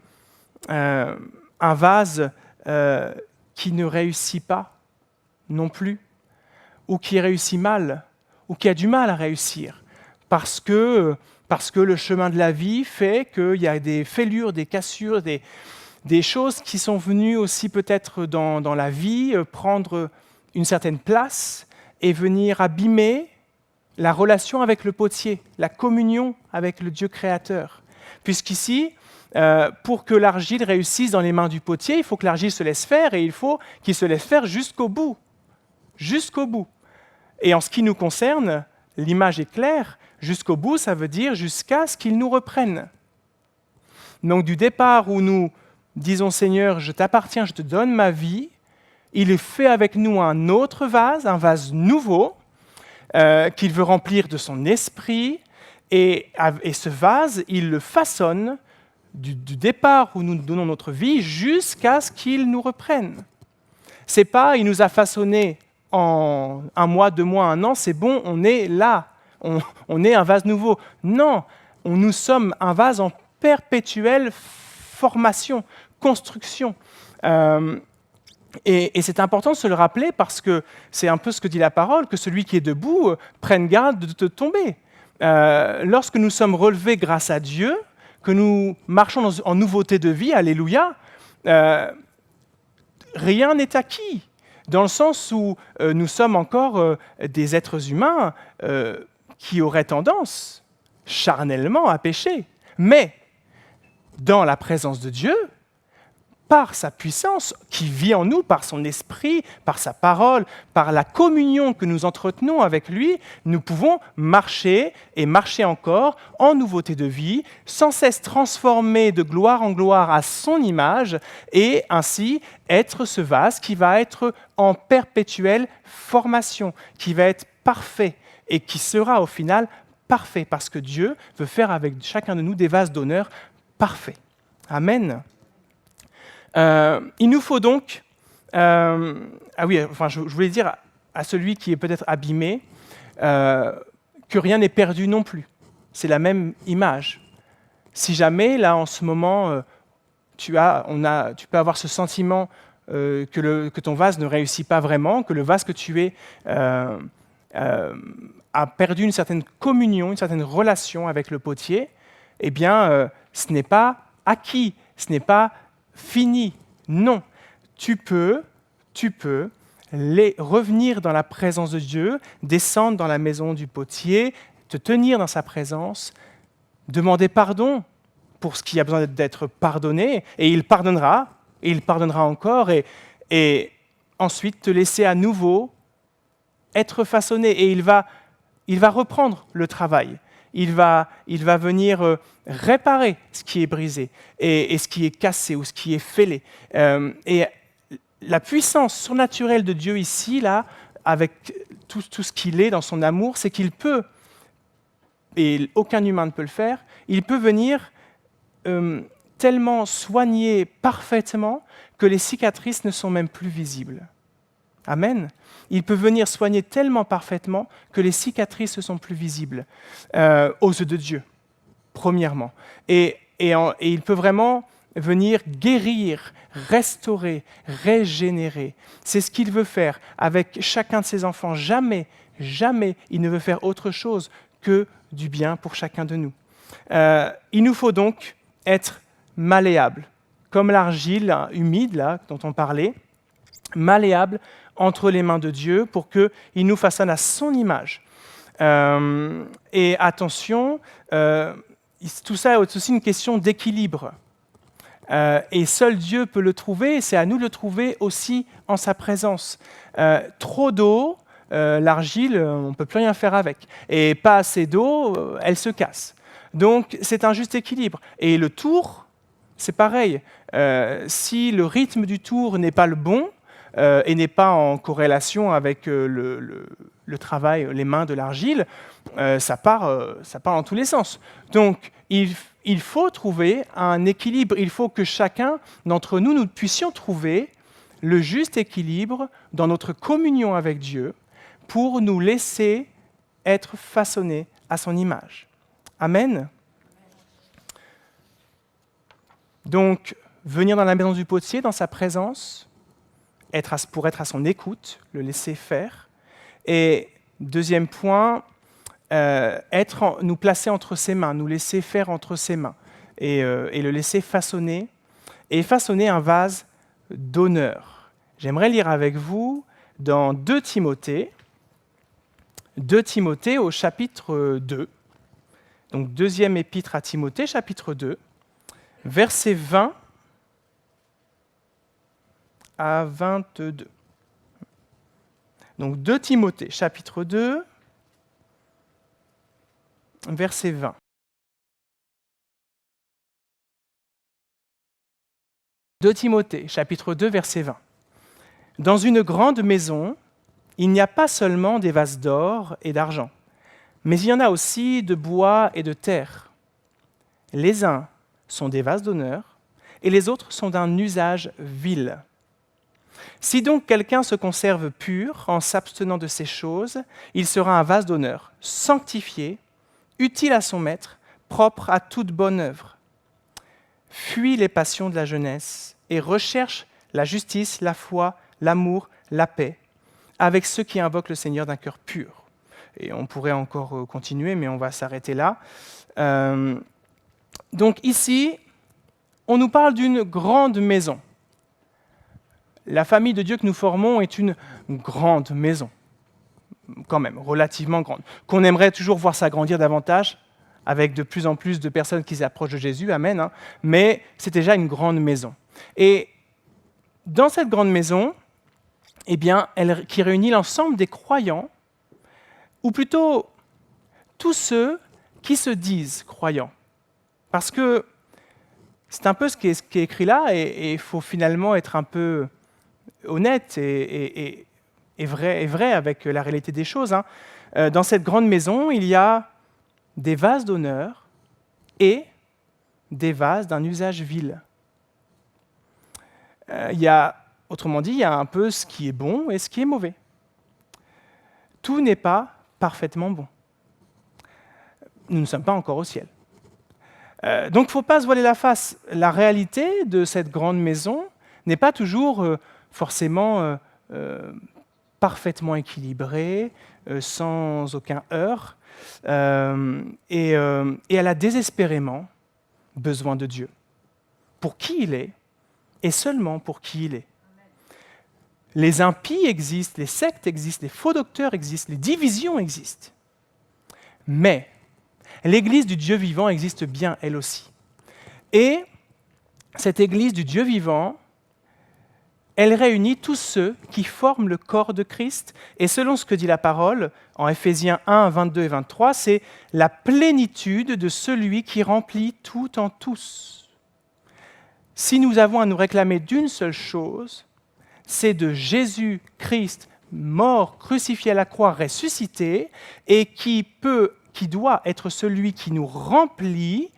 [SPEAKER 2] un vase qui ne réussit pas non plus, ou qui réussit mal, ou qui a du mal à réussir, parce que le chemin de la vie fait qu'il y a des fêlures, des cassures, des choses qui sont venues aussi peut-être dans la vie prendre une certaine place et venir abîmer la relation avec le potier, la communion avec le Dieu créateur. Puisqu'ici, pour que l'argile réussisse dans les mains du potier, il faut que l'argile se laisse faire et il faut qu'il se laisse faire jusqu'au bout. Jusqu'au bout. Et en ce qui nous concerne, l'image est claire. Jusqu'au bout, ça veut dire jusqu'à ce qu'il nous reprenne. Donc du départ où nous disons « Seigneur, je t'appartiens, je te donne ma vie », il fait avec nous un autre vase, un vase nouveau, qu'il veut remplir de son esprit. Et ce vase, il le façonne du départ où nous donnons notre vie jusqu'à ce qu'il nous reprenne. C'est pas « il nous a façonné en 1 mois, 2 mois, 1 an, c'est bon, on est là, on est un vase nouveau ». Non, nous sommes un vase en perpétuelle formation, construction. Et c'est important de se le rappeler parce que c'est un peu ce que dit la parole, que celui qui est debout prenne garde de tomber. Lorsque nous sommes relevés grâce à Dieu, que nous marchons en nouveauté de vie, alléluia, rien n'est acquis, dans le sens où nous sommes encore des êtres humains qui auraient tendance charnellement à pécher. Mais dans la présence de Dieu, par sa puissance qui vit en nous, par son esprit, par sa parole, par la communion que nous entretenons avec lui, nous pouvons marcher et marcher encore en nouveauté de vie, sans cesse transformés de gloire en gloire à son image, et ainsi être ce vase qui va être en perpétuelle formation, qui va être parfait et qui sera au final parfait, parce que Dieu veut faire avec chacun de nous des vases d'honneur parfaits. Amen. Il nous faut donc, je voulais dire à celui qui est peut-être abîmé que rien n'est perdu non plus. C'est la même image. Si jamais, là, en ce moment, tu peux avoir ce sentiment que ton vase ne réussit pas vraiment, que le vase que tu es a perdu une certaine communion, une certaine relation avec le potier, eh bien, ce n'est pas acquis, ce n'est pas fini. Non, tu peux revenir dans la présence de Dieu, descendre dans la maison du potier, te tenir dans sa présence, demander pardon pour ce qui a besoin d'être pardonné, et il pardonnera encore, et ensuite te laisser à nouveau être façonné, et il va reprendre le travail. Il va venir réparer ce qui est brisé et ce qui est cassé ou ce qui est fêlé. Et la puissance surnaturelle de Dieu ici, là, avec tout ce qu'il est dans son amour, c'est qu'il peut, et aucun humain ne peut le faire, il peut venir tellement soigner parfaitement que les cicatrices ne sont même plus visibles. Amen. Il peut venir soigner tellement parfaitement que les cicatrices ne sont plus visibles aux yeux de Dieu, premièrement. Et il peut vraiment venir guérir, restaurer, régénérer. C'est ce qu'il veut faire avec chacun de ses enfants. Jamais il ne veut faire autre chose que du bien pour chacun de nous. Il nous faut donc être malléable, comme l'argile humide là, dont on parlait, malléable entre les mains de Dieu pour qu'il nous façonne à son image. Et attention, tout ça est aussi une question d'équilibre. Et seul Dieu peut le trouver, et c'est à nous de le trouver aussi en sa présence. Trop d'eau, l'argile, on ne peut plus rien faire avec. Et pas assez d'eau, elle se casse. Donc c'est un juste équilibre. Et le tour, c'est pareil. Si le rythme du tour n'est pas le bon, et n'est pas en corrélation avec le travail, les mains de l'argile, ça part dans tous les sens. Donc, il faut trouver un équilibre. Il faut que chacun d'entre nous, nous puissions trouver le juste équilibre dans notre communion avec Dieu pour nous laisser être façonnés à son image. Amen. Donc, venir dans la maison du potier, dans sa présence, pour être à son écoute, le laisser faire. Et deuxième point, nous placer entre ses mains, nous laisser faire entre ses mains et le laisser façonner, et façonner un vase d'honneur. J'aimerais lire avec vous dans 2 Timothée au chapitre 2, donc deuxième épître à Timothée, chapitre 2, verset 20 à 22. Donc 2 Timothée, chapitre 2, verset 20. « 2 Timothée, chapitre 2, verset 20. Dans une grande maison, il n'y a pas seulement des vases d'or et d'argent, mais il y en a aussi de bois et de terre. Les uns sont des vases d'honneur, et les autres sont d'un usage vil. Si donc quelqu'un se conserve pur en s'abstenant de ces choses, il sera un vase d'honneur, sanctifié, utile à son maître, propre à toute bonne œuvre. Fuis les passions de la jeunesse et recherche la justice, la foi, l'amour, la paix, avec ceux qui invoquent le Seigneur d'un cœur pur. » Et on pourrait encore continuer, mais on va s'arrêter là. Donc ici, on nous parle d'une grande maison. La famille de Dieu que nous formons est une grande maison, quand même, relativement grande, qu'on aimerait toujours voir s'agrandir davantage, avec de plus en plus de personnes qui s'approchent de Jésus, amen, hein, mais c'est déjà une grande maison. Et dans cette grande maison, eh bien, qui réunit l'ensemble des croyants, ou plutôt tous ceux qui se disent croyants. Parce que c'est un peu ce qui est écrit là, et il faut finalement être un peu honnête et vrai avec la réalité des choses. Hein. Dans cette grande maison, il y a des vases d'honneur et des vases d'un usage vil. Autrement dit, il y a un peu ce qui est bon et ce qui est mauvais. Tout n'est pas parfaitement bon. Nous ne sommes pas encore au ciel. Donc il ne faut pas se voiler la face. La réalité de cette grande maison n'est pas toujours forcément parfaitement équilibrée, sans aucun heurt, et elle a désespérément besoin de Dieu, pour qui il est, et seulement pour qui il est. Les impies existent, les sectes existent, les faux docteurs existent, les divisions existent. Mais l'Église du Dieu vivant existe bien, elle aussi. Et cette Église du Dieu vivant, elle réunit tous ceux qui forment le corps de Christ. Et selon ce que dit la parole, en Éphésiens 1, 22 et 23, c'est la plénitude de celui qui remplit tout en tous. Si nous avons à nous réclamer d'une seule chose, c'est de Jésus-Christ, mort, crucifié à la croix, ressuscité, et qui doit être celui qui nous remplit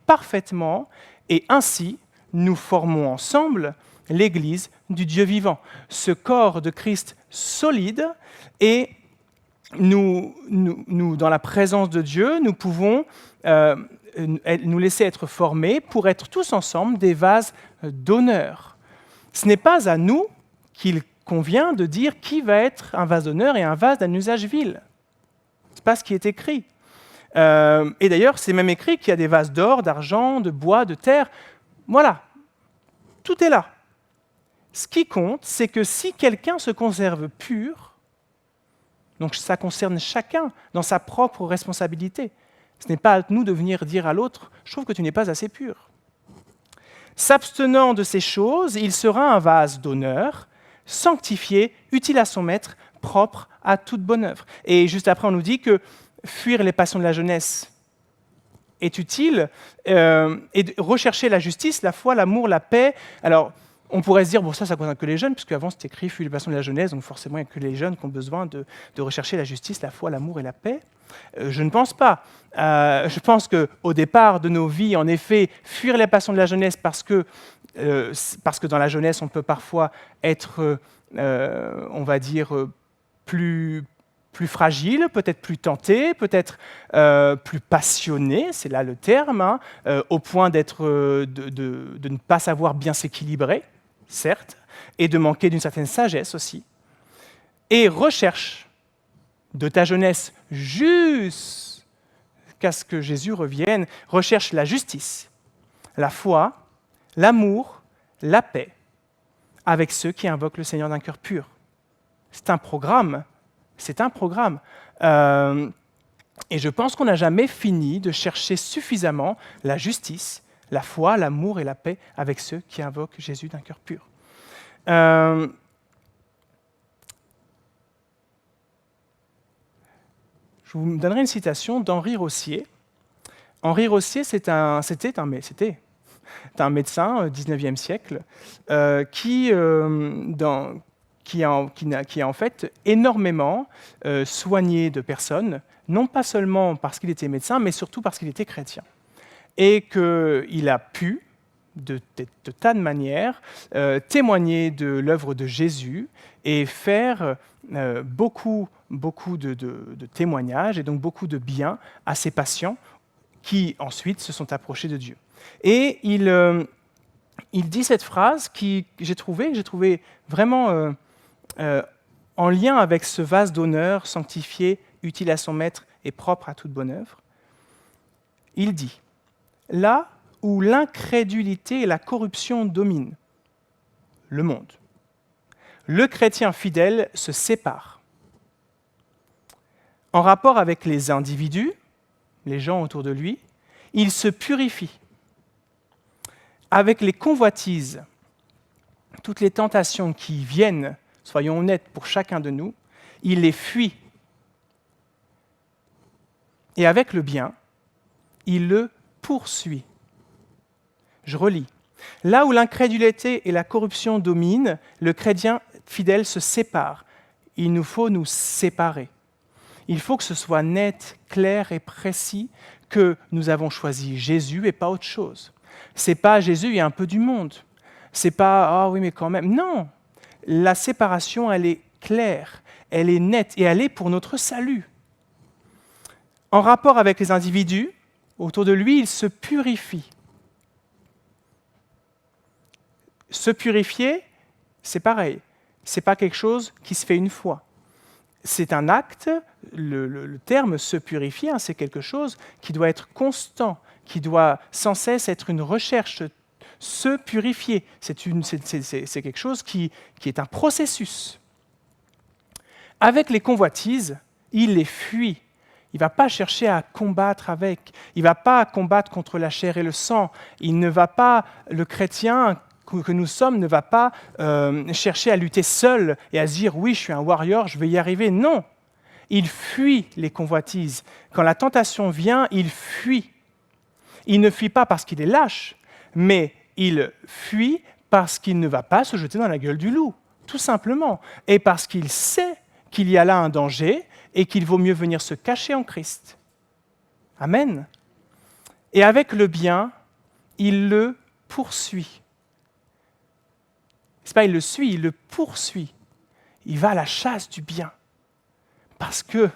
[SPEAKER 2] parfaitement, et ainsi nous formons ensemble l'Église du Dieu vivant, ce corps de Christ solide, et nous dans la présence de Dieu, nous pouvons nous laisser être formés pour être tous ensemble des vases d'honneur. Ce n'est pas à nous qu'il convient de dire qui va être un vase d'honneur et un vase d'un usage vil. pas ce qui est écrit. Et d'ailleurs, c'est même écrit qu'il y a des vases d'or, d'argent, de bois, de terre. Voilà, tout est là. Ce qui compte, c'est que si quelqu'un se conserve pur, donc ça concerne chacun dans sa propre responsabilité. Ce n'est pas à nous de venir dire à l'autre « je trouve que tu n'es pas assez pur ». S'abstenant de ces choses, il sera un vase d'honneur, sanctifié, utile à son maître, propre à toute bonne œuvre. Et juste après, on nous dit que fuir les passions de la jeunesse est utile, et de rechercher la justice, la foi, l'amour, la paix. Alors, on pourrait se dire, bon, ça concerne que les jeunes, puisque avant c'était écrit « fuir les passions de la jeunesse », donc forcément, il n'y a que les jeunes qui ont besoin de rechercher la justice, la foi, l'amour et la paix. Je ne pense pas. Je pense qu'au départ de nos vies, en effet, fuir les passions de la jeunesse parce que dans la jeunesse, on peut parfois être, on va dire, plus fragile, peut-être plus tenté, peut-être plus passionné, c'est là le terme, au point de ne pas savoir bien s'équilibrer, certes, et de manquer d'une certaine sagesse aussi. Et recherche de ta jeunesse jusqu'à ce que Jésus revienne, recherche la justice, la foi, l'amour, la paix, avec ceux qui invoquent le Seigneur d'un cœur pur. C'est un programme. Et je pense qu'on n'a jamais fini de chercher suffisamment la justice, la foi, l'amour et la paix avec ceux qui invoquent Jésus d'un cœur pur. Je vous donnerai une citation d'Henri Rossier. Henri Rossier, c'était un médecin au XIXe siècle qui a en fait énormément soigné de personnes, non pas seulement parce qu'il était médecin, mais surtout parce qu'il était chrétien. Et qu'il a pu, de tas de manières, témoigner de l'œuvre de Jésus et faire beaucoup de témoignages et donc beaucoup de bien à ses patients qui ensuite se sont approchés de Dieu. Et il dit cette phrase que j'ai trouvé vraiment en lien avec ce vase d'honneur sanctifié, utile à son maître et propre à toute bonne œuvre. Il dit « Là où l'incrédulité et la corruption dominent le monde, le chrétien fidèle se sépare. En rapport avec les individus, les gens autour de lui, il se purifie. Avec les convoitises, toutes les tentations qui viennent, soyons honnêtes pour chacun de nous, il les fuit. Et avec le bien, il le poursuit. Je relis. Là où l'incrédulité et la corruption dominent, le chrétien fidèle se sépare. Il nous faut nous séparer. Il faut que ce soit net, clair et précis que nous avons choisi Jésus et pas autre chose. C'est pas Jésus et un peu du monde. C'est pas ah oui mais quand même. Non, la séparation elle est claire, elle est nette et elle est pour notre salut. En rapport avec les individus autour de lui, il se purifie. Se purifier, c'est pareil. C'est pas quelque chose qui se fait une fois. C'est un acte, le terme se purifier, c'est quelque chose qui doit être constant, qui doit sans cesse être une recherche. Se purifier, c'est quelque chose qui est un processus. Avec les convoitises, il les fuit. Il ne va pas chercher à combattre avec. Il ne va pas combattre contre la chair et le sang. Il ne va pas, le chrétien que nous sommes ne va pas chercher à lutter seul et à se dire « oui, je suis un warrior, je vais y arriver ». Non, il fuit les convoitises. Quand la tentation vient, il fuit. Il ne fuit pas parce qu'il est lâche, mais il fuit parce qu'il ne va pas se jeter dans la gueule du loup, tout simplement. Et parce qu'il sait qu'il y a là un danger et qu'il vaut mieux venir se cacher en Christ. Amen. Et avec le bien, il le poursuit. C'est pas il le suit, il le poursuit. Il va à la chasse du bien. Parce que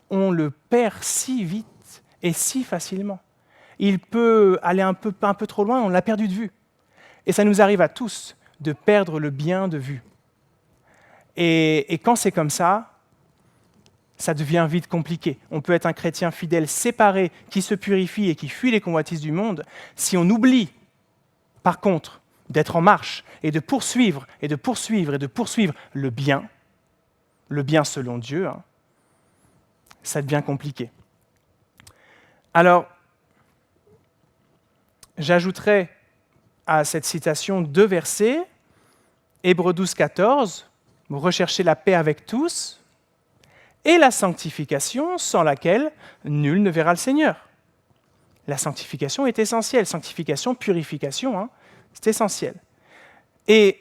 [SPEAKER 2] on le perd si vite et si facilement. Il peut aller un peu trop loin, on l'a perdu de vue. Et ça nous arrive à tous de perdre le bien de vue. Et quand c'est comme ça, ça devient vite compliqué. On peut être un chrétien fidèle séparé, qui se purifie et qui fuit les convoitises du monde. Si on oublie, par contre, d'être en marche et de poursuivre et de poursuivre et de poursuivre le bien selon Dieu, ça devient compliqué. Alors, j'ajouterai à cette citation 2 versets, Hébreux 12, 14, « Vous recherchez la paix avec tous, et la sanctification sans laquelle nul ne verra le Seigneur. » La sanctification est essentielle. Sanctification, purification, c'est essentiel. Et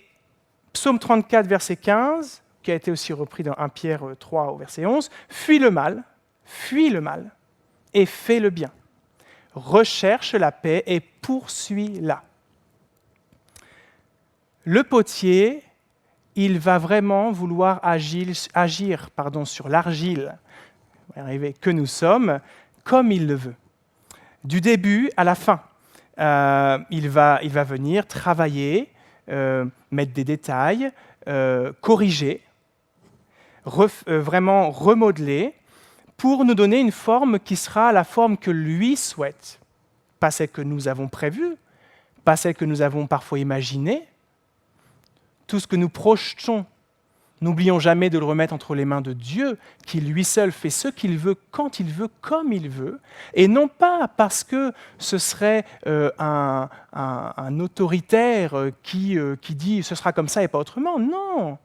[SPEAKER 2] Psaume 34, verset 15, qui a été aussi repris dans 1 Pierre 3 au verset 11, « Fuis le mal, et fais le bien. Recherche la paix et poursuis-la. » Le potier, il va vraiment vouloir agir sur l'argile que nous sommes, comme il le veut. Du début à la fin, il va venir travailler, mettre des détails, corriger, vraiment remodeler, pour nous donner une forme qui sera la forme que lui souhaite. Pas celle que nous avons prévue, pas celle que nous avons parfois imaginée. Tout ce que nous projetons, n'oublions jamais de le remettre entre les mains de Dieu, qui lui seul fait ce qu'il veut, quand il veut, comme il veut, et non pas parce que ce serait un autoritaire qui dit « ce sera comme ça et pas autrement ». Non,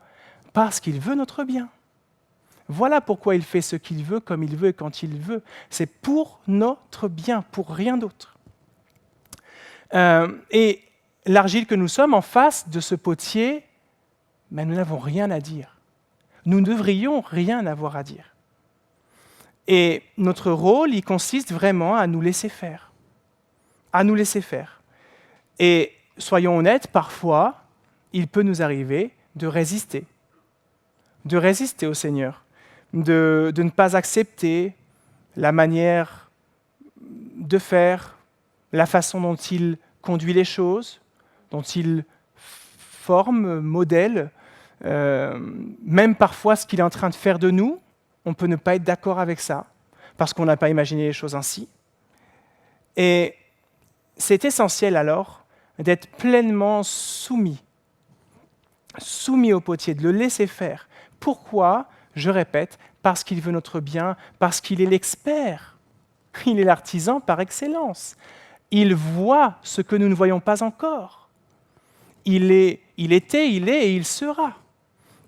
[SPEAKER 2] parce qu'il veut notre bien. Voilà pourquoi il fait ce qu'il veut, comme il veut et quand il veut. C'est pour notre bien, pour rien d'autre. Et l'argile que nous sommes en face de ce potier, mais nous n'avons rien à dire. Nous ne devrions rien avoir à dire. Et notre rôle, il consiste vraiment à nous laisser faire. À nous laisser faire. Et soyons honnêtes, parfois, il peut nous arriver de résister au Seigneur, de ne pas accepter la manière de faire, la façon dont il conduit les choses, dont il forme, modèle, même parfois ce qu'il est en train de faire de nous, on peut ne pas être d'accord avec ça, parce qu'on n'a pas imaginé les choses ainsi. Et c'est essentiel alors d'être pleinement soumis au potier, de le laisser faire. Pourquoi ? Je répète, parce qu'il veut notre bien, parce qu'il est l'expert, il est l'artisan par excellence. Il voit ce que nous ne voyons pas encore. Il était, il est et il sera.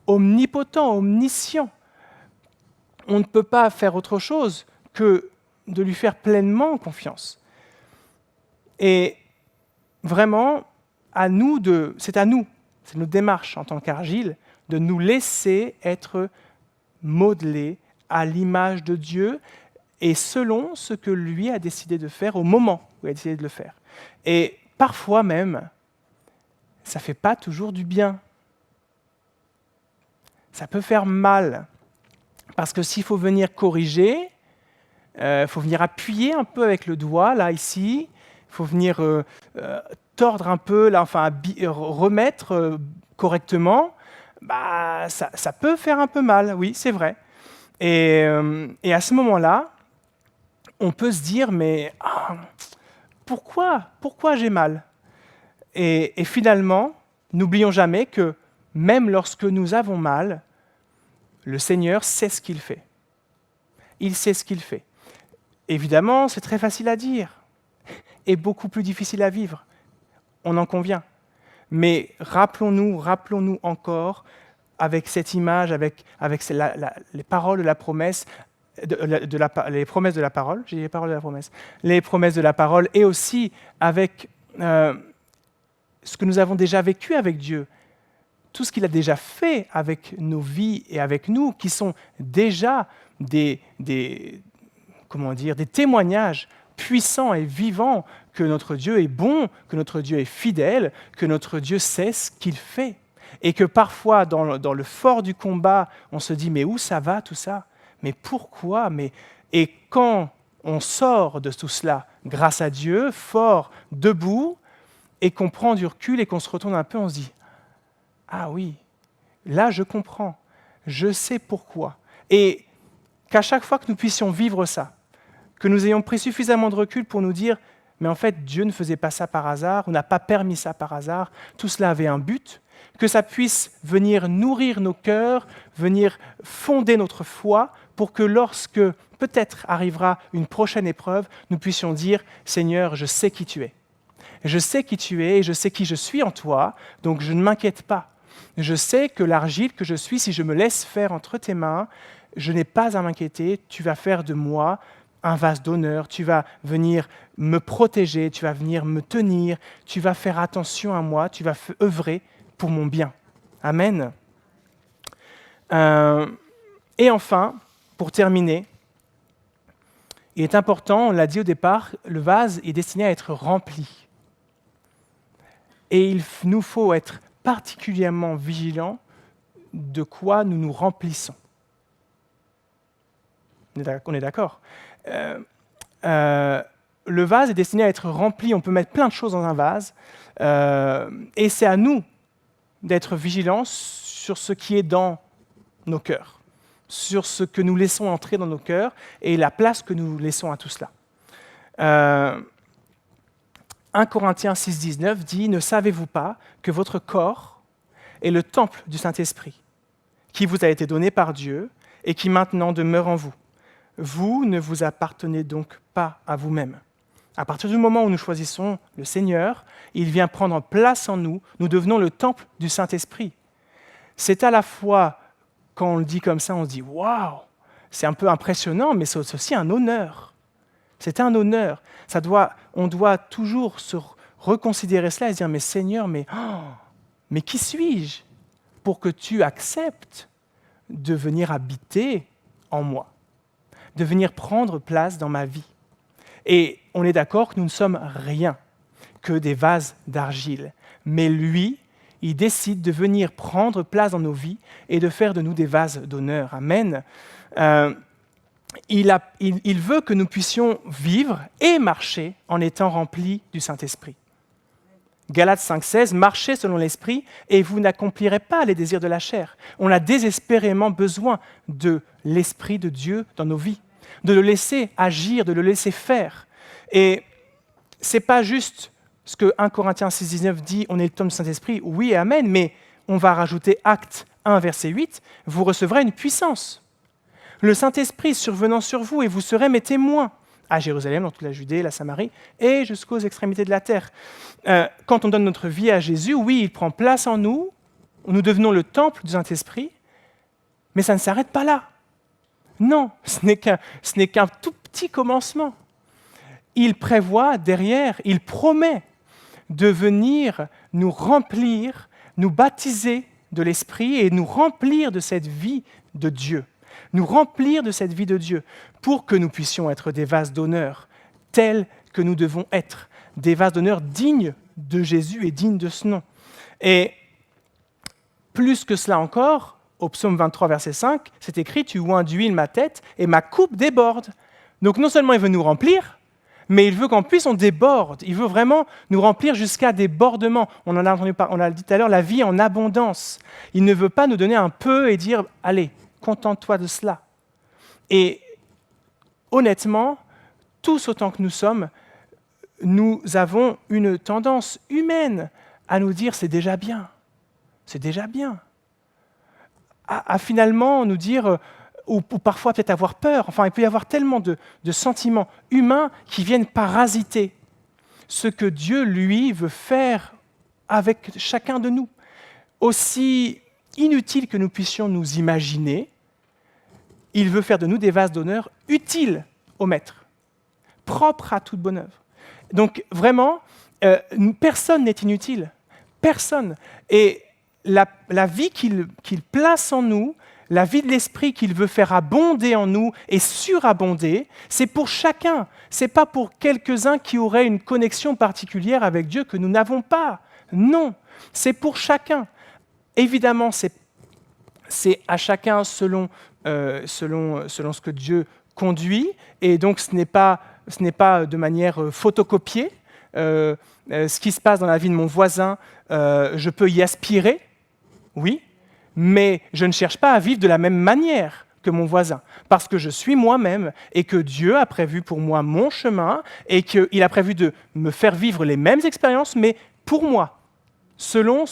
[SPEAKER 2] Omnipotent, omniscient. On ne peut pas faire autre chose que de lui faire pleinement confiance. Et vraiment, c'est notre démarche en tant qu'argile, de nous laisser être modelés à l'image de Dieu et selon ce que lui a décidé de faire au moment où il a décidé de le faire. Et parfois même, ça ne fait pas toujours du bien. Ça peut faire mal. Parce que s'il faut venir corriger, il faut venir appuyer un peu avec le doigt, là, ici. Il faut venir tordre un peu, là, enfin, remettre correctement. Ça peut faire un peu mal, oui, c'est vrai. Et à ce moment-là, on peut se dire, mais pourquoi j'ai mal ? Et finalement, n'oublions jamais que même lorsque nous avons mal, le Seigneur sait ce qu'il fait. Il sait ce qu'il fait. Évidemment, c'est très facile à dire et beaucoup plus difficile à vivre. On en convient. Mais rappelons-nous encore, avec cette image, avec les paroles de la promesse, les promesses de la parole, j'ai dit les paroles de la promesse, les promesses de la parole, et aussi avec ce que nous avons déjà vécu avec Dieu, tout ce qu'il a déjà fait avec nos vies et avec nous, qui sont déjà des témoignages puissants et vivants que notre Dieu est bon, que notre Dieu est fidèle, que notre Dieu sait ce qu'il fait. Et que parfois, dans le fort du combat, on se dit « mais où ça va tout ça ? Mais pourquoi ?» Et quand on sort de tout cela, grâce à Dieu, fort, debout, et qu'on prend du recul et qu'on se retourne un peu, on se dit « ah oui, là je comprends, je sais pourquoi. » Et qu'à chaque fois que nous puissions vivre ça, que nous ayons pris suffisamment de recul pour nous dire « mais en fait, Dieu ne faisait pas ça par hasard, ou n'a pas permis ça par hasard, tout cela avait un but », que ça puisse venir nourrir nos cœurs, venir fonder notre foi, pour que lorsque peut-être arrivera une prochaine épreuve, nous puissions dire « Seigneur, je sais qui tu es. Je sais qui tu es et je sais qui je suis en toi, donc je ne m'inquiète pas. Je sais que l'argile que je suis, si je me laisse faire entre tes mains, je n'ai pas à m'inquiéter, tu vas faire de moi un vase d'honneur, tu vas venir me protéger, tu vas venir me tenir, tu vas faire attention à moi, tu vas œuvrer pour mon bien. » Amen. Et enfin, pour terminer, il est important, on l'a dit au départ, le vase est destiné à être rempli. Et il nous faut être particulièrement vigilants de quoi nous nous remplissons. On est d'accord. Le vase est destiné à être rempli, on peut mettre plein de choses dans un vase, et c'est à nous d'être vigilants sur ce qui est dans nos cœurs, sur ce que nous laissons entrer dans nos cœurs et la place que nous laissons à tout cela. 1 Corinthiens 6,19 dit « Ne savez-vous pas que votre corps est le temple du Saint-Esprit, qui vous a été donné par Dieu et qui maintenant demeure en vous. Vous ne vous appartenez donc pas à vous-même. » À partir du moment où nous choisissons le Seigneur, il vient prendre place en nous, nous devenons le temple du Saint-Esprit. C'est à la fois, quand on le dit comme ça, on se dit « Waouh !» C'est un peu impressionnant, mais c'est aussi un honneur. C'est un honneur. On doit toujours se reconsidérer cela et se dire « Mais Seigneur, mais qui suis-je pour que tu acceptes de venir habiter en moi, de venir prendre place dans ma vie ?» Et on est d'accord que nous ne sommes rien que des vases d'argile. Mais lui, il décide de venir prendre place dans nos vies et de faire de nous des vases d'honneur. Amen. Il veut que nous puissions vivre et marcher en étant remplis du Saint-Esprit. Galates 5,16, « Marchez selon l'Esprit et vous n'accomplirez pas les désirs de la chair. » On a désespérément besoin de l'Esprit de Dieu dans nos vies, de le laisser agir, de le laisser faire. Et ce n'est pas juste ce que 1 Corinthiens 6,19 dit, on est le temple du Saint-Esprit, oui et amen, mais on va rajouter Actes 1, verset 8, « Vous recevrez une puissance. Le Saint-Esprit survenant sur vous et vous serez mes témoins à Jérusalem, dans toute la Judée, la Samarie et jusqu'aux extrémités de la terre. » Quand on donne notre vie à Jésus, oui, il prend place en nous, nous devenons le temple du Saint-Esprit, mais ça ne s'arrête pas là. Non, ce n'est qu'un tout petit commencement. Il prévoit derrière, il promet de venir nous remplir, nous baptiser de l'Esprit et nous remplir de cette vie de Dieu. Nous remplir de cette vie de Dieu pour que nous puissions être des vases d'honneur tels que nous devons être, des vases d'honneur dignes de Jésus et dignes de ce nom. Et plus que cela encore, au psaume 23, verset 5, c'est écrit « Tu oins d'huile ma tête et ma coupe déborde ». Donc non seulement il veut nous remplir, mais il veut qu'en plus on déborde. Il veut vraiment nous remplir jusqu'à débordement. On en a entendu on l'a dit tout à l'heure, la vie en abondance. Il ne veut pas nous donner un peu et dire « Allez, contente-toi de cela ». Et honnêtement, tous autant que nous sommes, nous avons une tendance humaine à nous dire « c'est déjà bien, c'est déjà bien ». À finalement nous dire, ou parfois peut-être avoir peur, enfin il peut y avoir tellement de sentiments humains qui viennent parasiter ce que Dieu, lui, veut faire avec chacun de nous. Aussi inutile que nous puissions nous imaginer, il veut faire de nous des vases d'honneur utiles au Maître, propres à toute bonne œuvre. Donc vraiment, personne n'est inutile, personne. Et la vie qu'il place en nous, la vie de l'Esprit qu'il veut faire abonder en nous et surabonder, c'est pour chacun. Ce n'est pas pour quelques-uns qui auraient une connexion particulière avec Dieu que nous n'avons pas. Non, c'est pour chacun. Évidemment, c'est à chacun selon ce que Dieu conduit, et donc ce n'est pas de manière photocopiée. Ce qui se passe dans la vie de mon voisin, je peux y aspirer, oui, mais je ne cherche pas à vivre de la même manière que mon voisin, parce que je suis moi-même et que Dieu a prévu pour moi mon chemin et qu'il a prévu de me faire vivre les mêmes expériences, mais pour moi, selon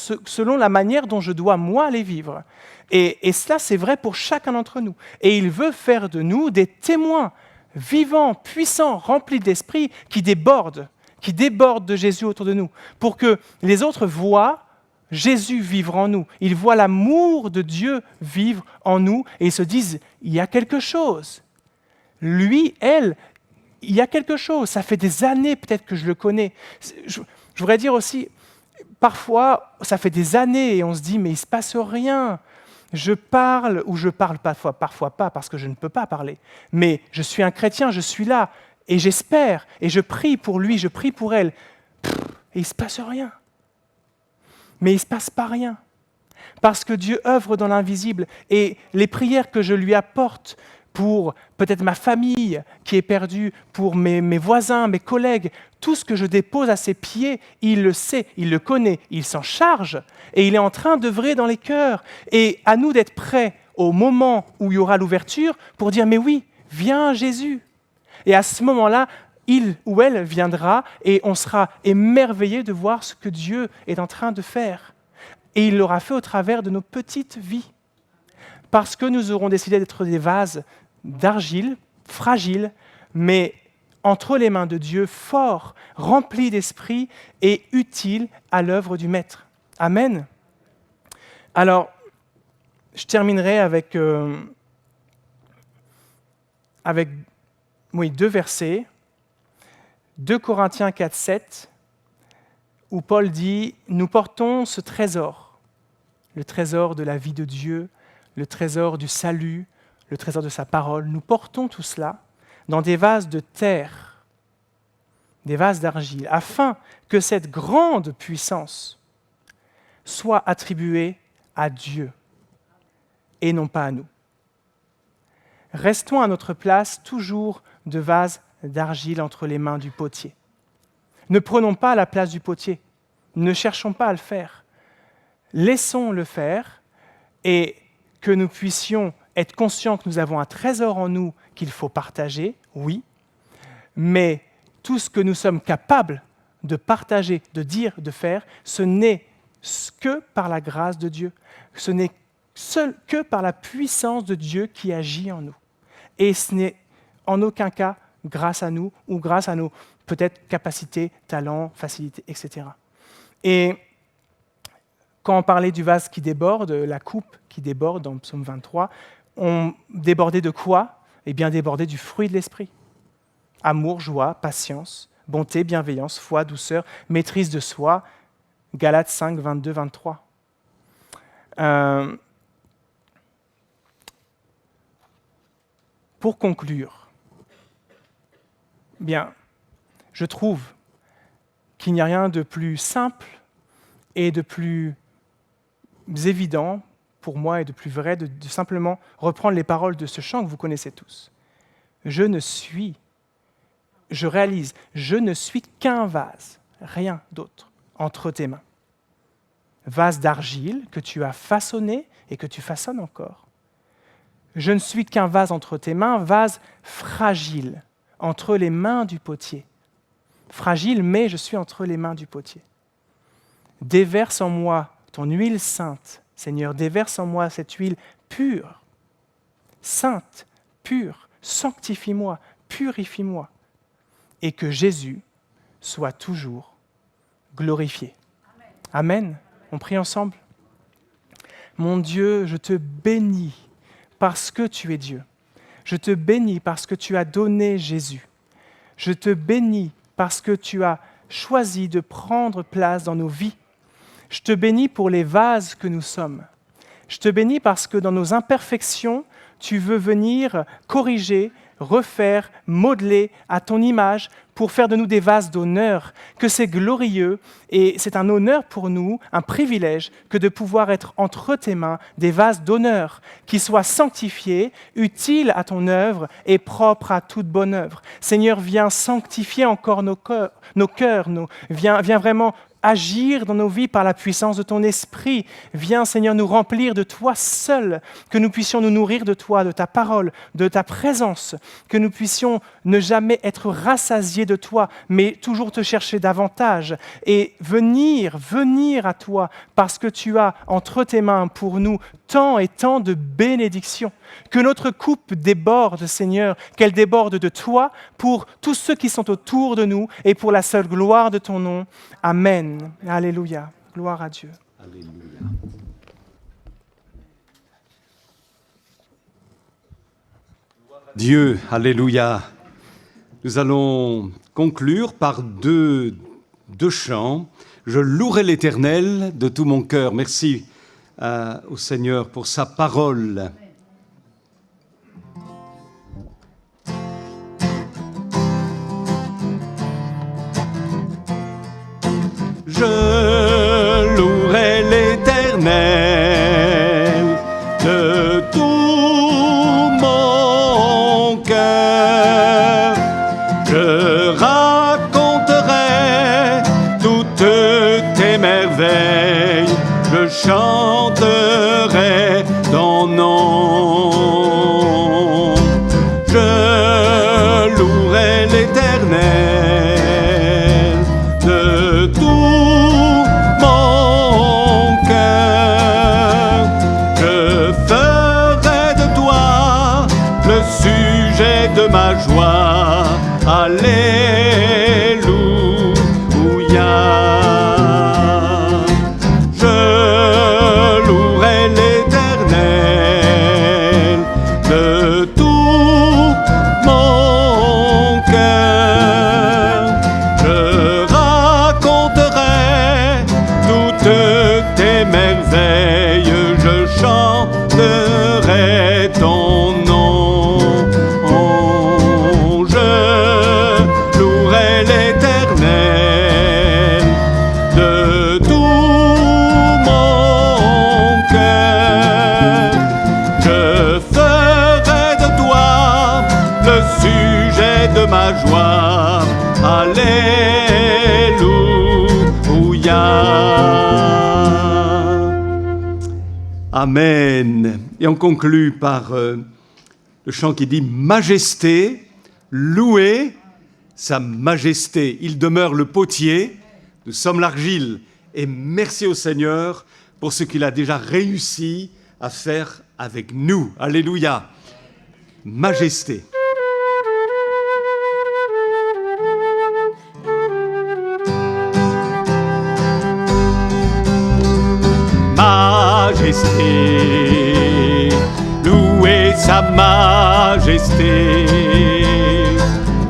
[SPEAKER 2] la manière dont je dois, moi, les vivre. Et cela, c'est vrai pour chacun d'entre nous. Et il veut faire de nous des témoins vivants, puissants, remplis d'esprit, qui débordent de Jésus autour de nous, pour que les autres voient Jésus vivre en nous. Ils voient l'amour de Dieu vivre en nous et ils se disent, il y a quelque chose. Lui, elle, il y a quelque chose. Ça fait des années peut-être que je le connais. Je voudrais dire aussi, parfois, ça fait des années et on se dit, mais il ne se passe rien. Je parle ou je parle parfois pas parce que je ne peux pas parler. Mais je suis un chrétien, je suis là et j'espère et je prie pour lui, je prie pour elle. Et il ne se passe rien. Mais il ne se passe pas rien. Parce que Dieu œuvre dans l'invisible et les prières que je lui apporte pour peut-être ma famille qui est perdue, pour mes voisins, mes collègues, tout ce que je dépose à ses pieds, il le sait, il le connaît, il s'en charge et il est en train d'œuvrer dans les cœurs. Et à nous d'être prêts au moment où il y aura l'ouverture pour dire « mais oui, viens Jésus ». Et à ce moment-là, il ou elle viendra et on sera émerveillé de voir ce que Dieu est en train de faire. Et il l'aura fait au travers de nos petites vies. Parce que nous aurons décidé d'être des vases d'argile, fragiles, mais entre les mains de Dieu, forts, remplis d'esprit et utiles à l'œuvre du Maître. Amen. Alors, je terminerai avec 2 versets. 2 Corinthiens 4, 7, où Paul dit « Nous portons ce trésor, le trésor de la vie de Dieu, le trésor du salut, le trésor de sa parole. Nous portons tout cela dans des vases de terre, des vases d'argile, afin que cette grande puissance soit attribuée à Dieu et non pas à nous. Restons à notre place toujours de vases d'argile entre les mains du potier. Ne prenons pas la place du potier, ne cherchons pas à le faire. Laissons-le faire et que nous puissions être conscients que nous avons un trésor en nous qu'il faut partager, oui, mais tout ce que nous sommes capables de partager, de dire, de faire, ce n'est que par la grâce de Dieu. Ce n'est que par la puissance de Dieu qui agit en nous. Et ce n'est en aucun cas grâce à nous ou grâce à nos peut-être capacités, talents, facilités, etc. Et quand on parlait du vase qui déborde, la coupe qui déborde dans Psaume 23, on débordait de quoi ? Eh bien, débordait du fruit de l'esprit. Amour, joie, patience, bonté, bienveillance, foi, douceur, maîtrise de soi. Galates 5, 22, 23. Pour conclure, bien, je trouve qu'il n'y a rien de plus simple et de plus évident pour moi et de plus vrai de simplement reprendre les paroles de ce chant que vous connaissez tous. Je ne suis qu'un vase, rien d'autre, entre tes mains. Vase d'argile que tu as façonné et que tu façonnes encore. Je ne suis qu'un vase entre tes mains, vase fragile, entre les mains du potier. Fragile, mais je suis entre les mains du potier. Déverse en moi ton huile sainte, Seigneur, déverse en moi cette huile pure, sainte, pure, sanctifie-moi, purifie-moi, et que Jésus soit toujours glorifié. Amen. On prie ensemble. Mon Dieu, je te bénis parce que tu es Dieu. Je te bénis parce que tu as donné Jésus. Je te bénis parce que tu as choisi de prendre place dans nos vies. Je te bénis pour les vases que nous sommes. Je te bénis parce que dans nos imperfections, tu veux venir corriger, refaire, modeler à ton image pour faire de nous des vases d'honneur, que c'est glorieux et c'est un honneur pour nous, un privilège que de pouvoir être entre tes mains des vases d'honneur qui soient sanctifiés, utiles à ton œuvre et propres à toute bonne œuvre. Seigneur, viens sanctifier encore nos cœurs, viens vraiment agir dans nos vies par la puissance de ton esprit. Viens, Seigneur, nous remplir de toi seul, que nous puissions nous nourrir de toi, de ta parole, de ta présence, que nous puissions ne jamais être rassasiés de toi, mais toujours te chercher davantage et venir à toi parce que tu as entre tes mains pour nous tant et tant de bénédictions. Que notre coupe déborde, Seigneur, qu'elle déborde de toi pour tous ceux qui sont autour de nous et pour la seule gloire de ton nom. Amen. Alléluia. Gloire à Dieu.
[SPEAKER 1] Alléluia. Dieu, alléluia. Nous allons conclure par deux chants. Je louerai l'Éternel de tout mon cœur. Merci au Seigneur pour sa parole. Je louerai l'Éternel de tout mon cœur. Je raconterai toutes tes merveilles. Je chanterai ton nom. Je louerai l'Éternel de tout mon cœur. Je ferai de toi le sujet de ma joie. Alléluia. Je louerai l'Éternel de tout mon cœur. Je raconterai toutes tes merveilles. Je chanterai ton nom. Je louerai l'Éternel de tout mon cœur. Je ferai de toi le sujet de ma joie. Alléluia. Amen. Et on conclut par le chant qui dit « Majesté, louez sa majesté. Il demeure le potier, nous sommes l'argile. » Et merci au Seigneur pour ce qu'il a déjà réussi à faire avec nous. Alléluia. Majesté. Majesté, louez sa majesté.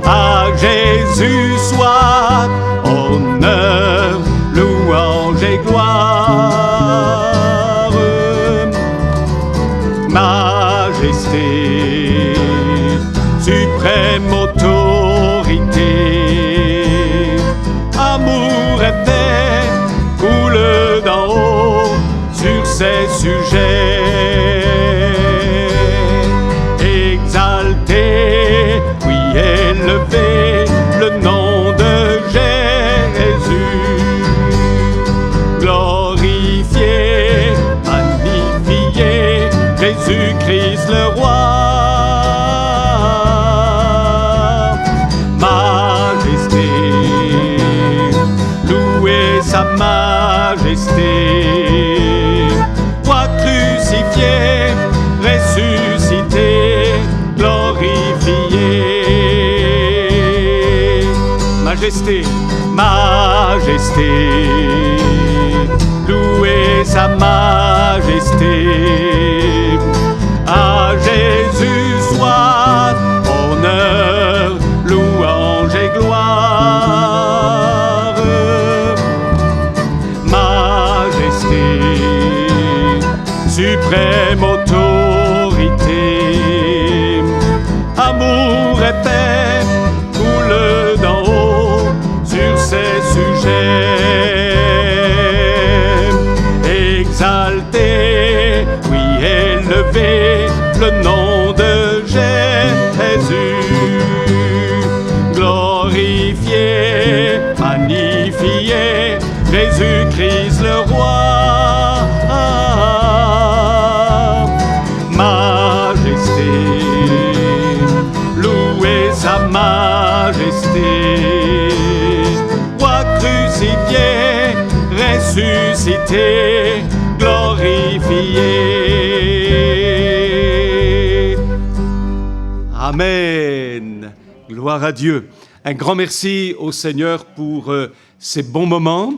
[SPEAKER 1] À Jésus soit honneur, louange et gloire. Majesté, suprême autorité, amour et paix coule d'en haut sur ses sujets. Exalté, oui élevé, le nom de Jésus. Glorifié, magnifié, Jésus-Christ le roi. Majesté, louez sa majesté. Roi crucifié, ressuscité, glorifié. Majesté, majesté, louez sa majesté. À Jésus soit honneur, louange et gloire. Majesté, suprême autorité, amour et paix coule d'en haut sur ses sujets. Exalté, oui élevé, le nom de Jésus. Glorifié, magnifié, Jésus Jésus-Christ le roi. Majesté, louez sa majesté. Roi crucifié, ressuscité, glorifié. Amen. Gloire à Dieu. Un grand merci au Seigneur pour ces bons moments.